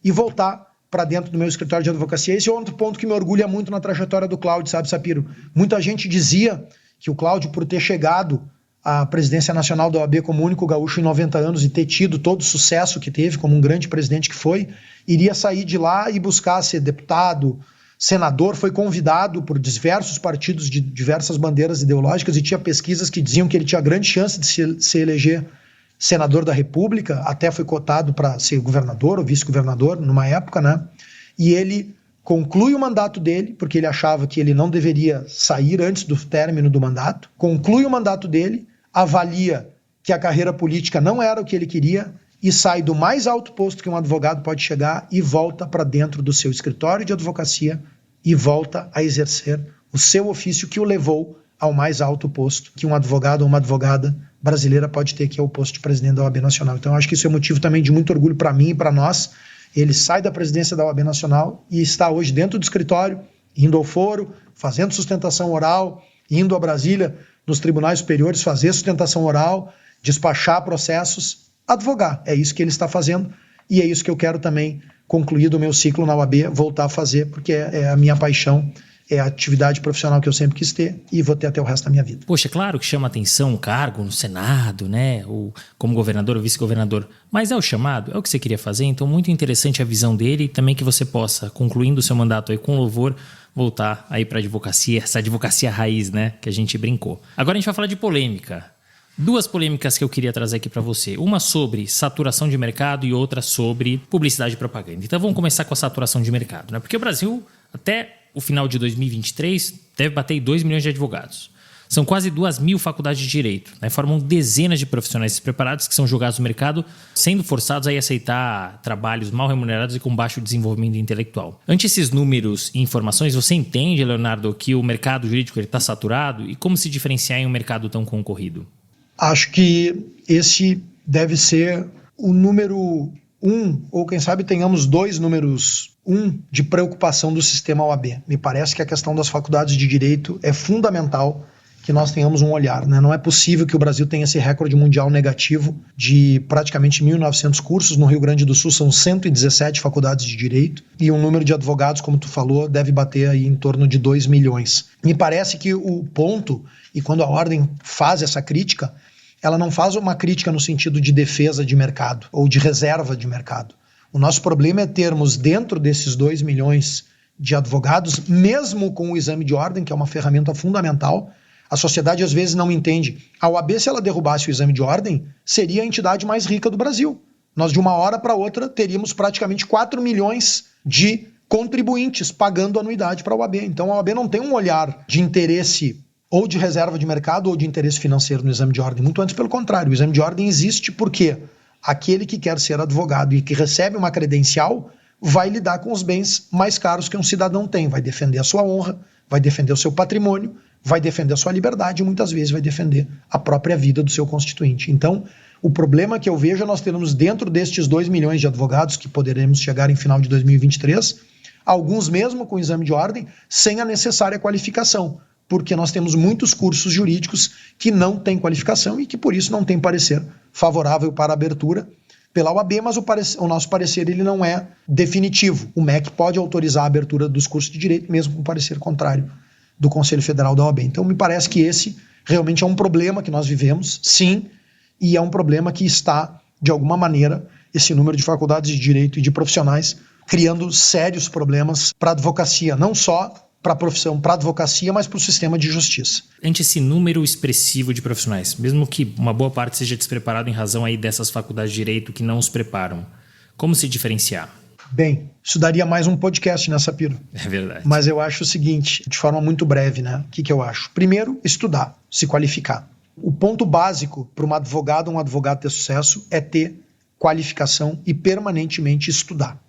e voltar para dentro do meu escritório de advocacia. Esse é outro ponto que me orgulha muito na trajetória do Cláudio, sabe, Sapiro? Muita gente dizia que o Cláudio, por ter chegado à presidência nacional da OAB como único gaúcho em 90 anos e ter tido todo o sucesso que teve, como um grande presidente que foi, iria sair de lá e buscar ser deputado, senador. Foi convidado por diversos partidos de diversas bandeiras ideológicas e tinha pesquisas que diziam que ele tinha grande chance de se eleger senador da República, até foi cotado para ser governador ou vice-governador numa época, né? E ele conclui o mandato dele, porque ele achava que ele não deveria sair antes do término do mandato, conclui o mandato dele, avalia que a carreira política não era o que ele queria e sai do mais alto posto que um advogado pode chegar e volta para dentro do seu escritório de advocacia e volta a exercer o seu ofício que o levou ao mais alto posto que um advogado ou uma advogada brasileira pode ter, que é o posto de presidente da OAB Nacional. Então, eu acho que isso é motivo também de muito orgulho para mim e para nós. Ele sai da presidência da OAB Nacional e está hoje dentro do escritório, indo ao foro, fazendo sustentação oral, indo a Brasília, nos tribunais superiores, fazer sustentação oral, despachar processos, advogar. É isso que ele está fazendo e é isso que eu quero também, concluído o meu ciclo na OAB, voltar a fazer, porque é a minha paixão, é a atividade profissional que eu sempre quis ter e vou ter até o resto da minha vida. Poxa, claro que chama atenção um cargo no Senado, né? Ou como governador ou vice-governador. Mas é o chamado, é o que você queria fazer. Então, muito interessante a visão dele e também que você possa, concluindo o seu mandato aí com louvor, voltar aí para a advocacia, essa advocacia raiz, né? Que a gente brincou. Agora a gente vai falar de polêmica. Duas polêmicas que eu queria trazer aqui para você. Uma sobre saturação de mercado e outra sobre publicidade e propaganda. Então, vamos começar com a saturação de mercado, né? Porque o Brasil, até o final de 2023, deve bater 2 milhões de advogados. São quase 2.000 faculdades de direito, né? Formam dezenas de profissionais preparados que são jogados no mercado, sendo forçados a aceitar trabalhos mal remunerados e com baixo desenvolvimento intelectual. Ante esses números e informações, você entende, Leonardo, que o mercado jurídico está saturado? E como se diferenciar em um mercado tão concorrido? Acho que esse deve ser o número 1, ou quem sabe tenhamos 2 números 1 de preocupação do sistema OAB. Me parece que a questão das faculdades de direito é fundamental que nós tenhamos um olhar, né? Não é possível que o Brasil tenha esse recorde mundial negativo de praticamente 1.900 cursos. No Rio Grande do Sul são 117 faculdades de direito e o número de advogados, como tu falou, deve bater aí em torno de 2 milhões. Me parece que o ponto, e quando a ordem faz essa crítica, ela não faz uma crítica no sentido de defesa de mercado ou de reserva de mercado. O nosso problema é termos dentro desses 2 milhões de advogados, mesmo com o exame de ordem, que é uma ferramenta fundamental. A sociedade às vezes não entende. A OAB, se ela derrubasse o exame de ordem, seria a entidade mais rica do Brasil. Nós, de uma hora para outra, teríamos praticamente 4 milhões de contribuintes pagando anuidade para a OAB. Então, a OAB não tem um olhar de interesse ou de reserva de mercado ou de interesse financeiro no exame de ordem. Muito antes, pelo contrário. O exame de ordem existe porque aquele que quer ser advogado e que recebe uma credencial vai lidar com os bens mais caros que um cidadão tem. Vai defender a sua honra, vai defender o seu patrimônio, vai defender a sua liberdade e muitas vezes vai defender a própria vida do seu constituinte. Então, o problema que eu vejo é nós termos dentro destes 2 milhões de advogados que poderemos chegar em final de 2023, alguns mesmo com exame de ordem, sem a necessária qualificação, porque nós temos muitos cursos jurídicos que não têm qualificação e que por isso não tem parecer favorável para a abertura pela OAB, mas o nosso parecer ele não é definitivo. O MEC pode autorizar a abertura dos cursos de direito mesmo com parecer contrário do Conselho Federal da OAB. Então me parece que esse realmente é um problema que nós vivemos, sim, e é um problema que está, de alguma maneira, esse número de faculdades de direito e de profissionais criando sérios problemas para a advocacia, não só para a profissão, para a advocacia, mas para o sistema de justiça. Ante esse número expressivo de profissionais, mesmo que uma boa parte seja despreparado em razão aí dessas faculdades de direito que não os preparam, como se diferenciar? Bem, isso daria mais um podcast nessa pira. É verdade. Mas eu acho o seguinte, de forma muito breve, né? O que eu acho? Primeiro, estudar, se qualificar. O ponto básico para um advogado ter sucesso é ter qualificação e permanentemente estudar.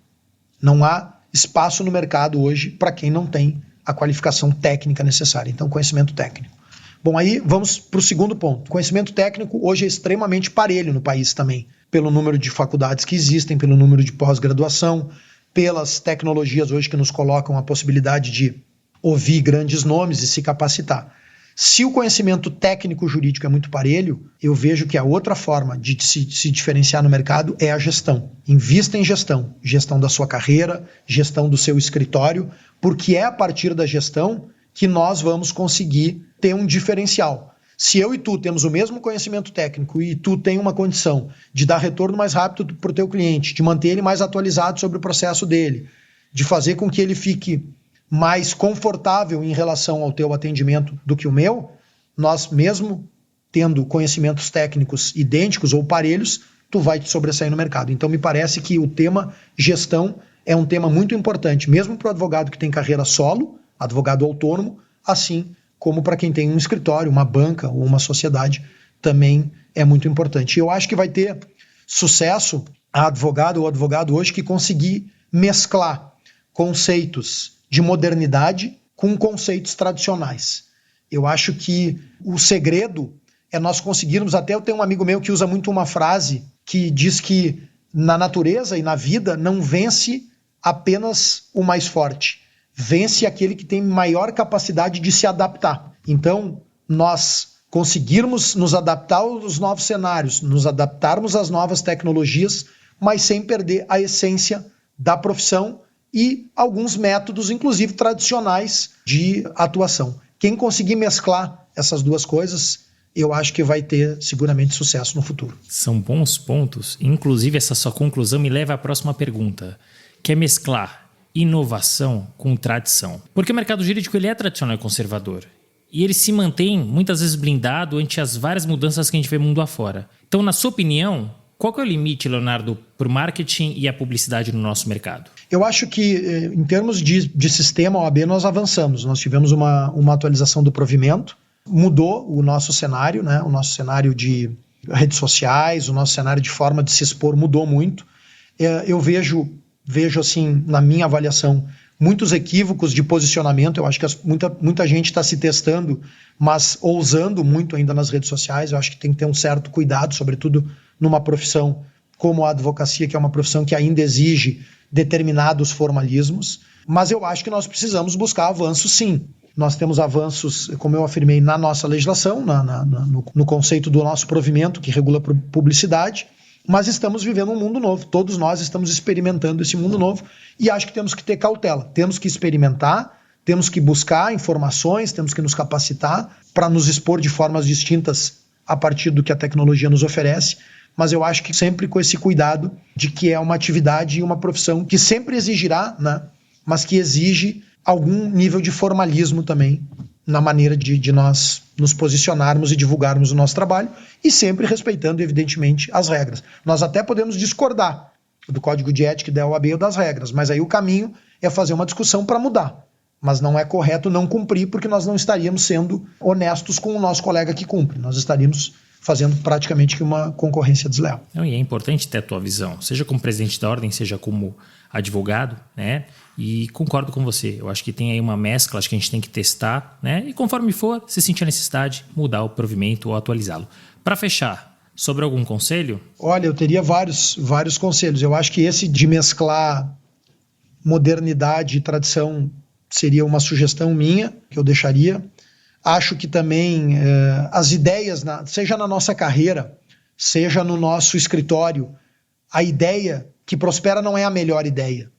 Não há espaço no mercado hoje para quem não tem a qualificação técnica necessária. Então, conhecimento técnico. Bom, aí vamos para o segundo ponto. Conhecimento técnico hoje é extremamente parelho no país também, pelo número de faculdades que existem, pelo número de pós-graduação, pelas tecnologias hoje que nos colocam a possibilidade de ouvir grandes nomes e se capacitar. Se o conhecimento técnico jurídico é muito parelho, eu vejo que a outra forma de se diferenciar no mercado é a gestão. Invista em gestão. Gestão da sua carreira, gestão do seu escritório, porque é a partir da gestão que nós vamos conseguir ter um diferencial. Se eu e tu temos o mesmo conhecimento técnico e tu tem uma condição de dar retorno mais rápido para o teu cliente, de manter ele mais atualizado sobre o processo dele, de fazer com que ele fique mais confortável em relação ao teu atendimento do que o meu, nós mesmo tendo conhecimentos técnicos idênticos ou parelhos, tu vai te sobressair no mercado. Então me parece que o tema gestão é um tema muito importante, mesmo para o advogado que tem carreira solo, advogado autônomo, assim como para quem tem um escritório, uma banca ou uma sociedade, também é muito importante. E eu acho que vai ter sucesso a advogado ou advogado hoje que conseguir mesclar conceitos de modernidade com conceitos tradicionais. Eu acho que o segredo é nós conseguirmos, até eu tenho um amigo meu que usa muito uma frase que diz que na natureza e na vida não vence apenas o mais forte, vence aquele que tem maior capacidade de se adaptar. Então, nós conseguirmos nos adaptar aos novos cenários, nos adaptarmos às novas tecnologias, mas sem perder a essência da profissão e alguns métodos, inclusive tradicionais, de atuação. Quem conseguir mesclar essas duas coisas, eu acho que vai ter seguramente sucesso no futuro. São bons pontos. Inclusive, essa sua conclusão me leva à próxima pergunta, que é mesclar inovação com tradição. Porque o mercado jurídico ele é tradicional e conservador. E ele se mantém, muitas vezes, blindado ante as várias mudanças que a gente vê mundo afora. Então, na sua opinião, qual que é o limite, Leonardo, para o marketing e a publicidade no nosso mercado? Eu acho que, em termos de sistema OAB, nós avançamos. Nós tivemos uma atualização do provimento, mudou o nosso cenário, né? O nosso cenário de redes sociais, o nosso cenário de forma de se expor mudou muito. Eu vejo assim, na minha avaliação, muitos equívocos de posicionamento. Eu acho que muita gente está se testando, mas ousando muito ainda nas redes sociais. Eu acho que tem que ter um certo cuidado, sobretudo numa profissão como a advocacia, que é uma profissão que ainda exige determinados formalismos. Mas eu acho que nós precisamos buscar avanços, sim. Nós temos avanços, como eu afirmei, na nossa legislação, no conceito do nosso provimento, que regula publicidade, mas estamos vivendo um mundo novo. Todos nós estamos experimentando esse mundo novo e acho que temos que ter cautela. Temos que experimentar, temos que buscar informações, temos que nos capacitar para nos expor de formas distintas a partir do que a tecnologia nos oferece, mas eu acho que sempre com esse cuidado de que é uma atividade e uma profissão que sempre exigirá, né, mas que exige algum nível de formalismo também na maneira de nós nos posicionarmos e divulgarmos o nosso trabalho e sempre respeitando, evidentemente, as regras. Nós até podemos discordar do código de ética da OAB ou das regras, mas aí o caminho é fazer uma discussão para mudar. Mas não é correto não cumprir, porque nós não estaríamos sendo honestos com o nosso colega que cumpre. Nós estaríamos fazendo praticamente que uma concorrência desleal. E é importante ter a tua visão, seja como presidente da ordem, seja como advogado, né? E concordo com você. Eu acho que tem aí uma mescla, acho que a gente tem que testar, né? E conforme for, se sentir a necessidade, mudar o provimento ou atualizá-lo. Para fechar, sobre algum conselho? Olha, eu teria vários conselhos. Eu acho que esse de mesclar modernidade e tradição seria uma sugestão minha, que eu deixaria. Acho que também as ideias, seja na nossa carreira, seja no nosso escritório, a ideia que prospera não é a melhor ideia,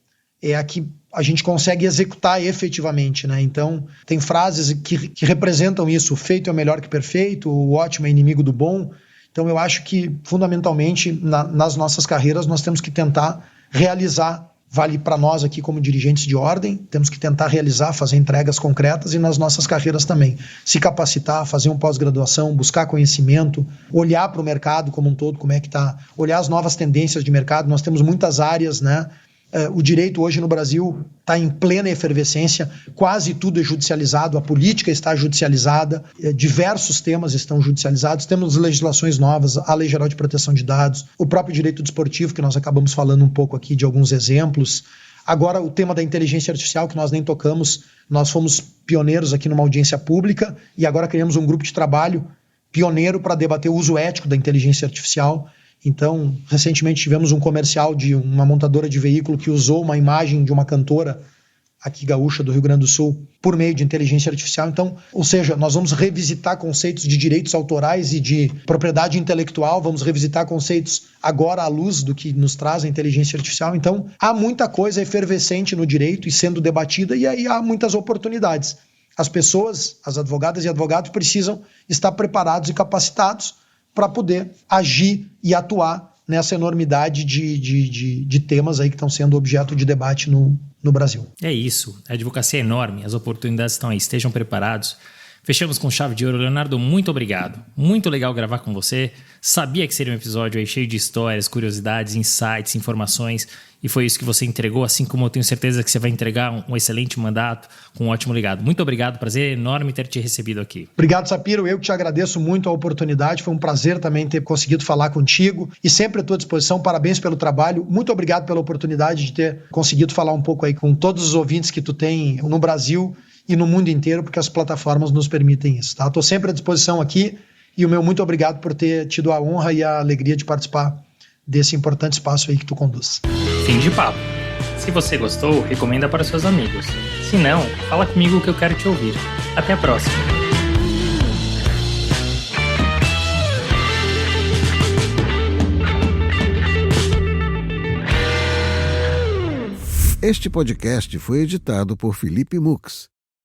é a que a gente consegue executar efetivamente, né? Então, tem frases que representam isso: o feito é melhor que perfeito, o ótimo é inimigo do bom. Então, eu acho que, fundamentalmente, nas nossas carreiras, nós temos que tentar realizar. Vale para nós aqui como dirigentes de ordem, temos que tentar realizar, fazer entregas concretas, e nas nossas carreiras também. Se capacitar, fazer uma pós-graduação, buscar conhecimento, olhar para o mercado como um todo, como é que está, olhar as novas tendências de mercado. Nós temos muitas áreas, né? O direito hoje no Brasil está em plena efervescência, quase tudo é judicializado, a política está judicializada, diversos temas estão judicializados, temos legislações novas, a Lei Geral de Proteção de Dados, o próprio direito desportivo, que nós acabamos falando um pouco aqui de alguns exemplos. Agora, o tema da inteligência artificial, que nós nem tocamos, nós fomos pioneiros aqui numa audiência pública e agora criamos um grupo de trabalho pioneiro para debater o uso ético da inteligência artificial. Então, recentemente tivemos um comercial de uma montadora de veículo que usou uma imagem de uma cantora aqui gaúcha do Rio Grande do Sul por meio de inteligência artificial. Então, ou seja, nós vamos revisitar conceitos de direitos autorais e de propriedade intelectual, vamos revisitar conceitos agora à luz do que nos traz a inteligência artificial. Então, há muita coisa efervescente no direito e sendo debatida, e aí há muitas oportunidades. As pessoas, as advogadas e advogados, precisam estar preparados e capacitados para poder agir e atuar nessa enormidade de temas aí que estão sendo objeto de debate no Brasil. É isso, a advocacia é enorme, as oportunidades estão aí, estejam preparados. Fechamos com chave de ouro. Leonardo, muito obrigado. Muito legal gravar com você. Sabia que seria um episódio aí cheio de histórias, curiosidades, insights, informações, e foi isso que você entregou, assim como eu tenho certeza que você vai entregar um excelente mandato com um ótimo legado. Muito obrigado, prazer enorme ter te recebido aqui. Obrigado, Sapiro. Eu que te agradeço muito a oportunidade. Foi um prazer também ter conseguido falar contigo e sempre à tua disposição. Parabéns pelo trabalho. Muito obrigado pela oportunidade de ter conseguido falar um pouco aí com todos os ouvintes que tu tem no Brasil e no mundo inteiro, porque as plataformas nos permitem isso, tá? Estou sempre à disposição aqui e o meu muito obrigado por ter tido a honra e a alegria de participar desse importante espaço aí que tu conduz. Fim de papo. Se você gostou, recomenda para seus amigos. Se não, fala comigo que eu quero te ouvir. Até a próxima. Este podcast foi editado por Felipe Mux.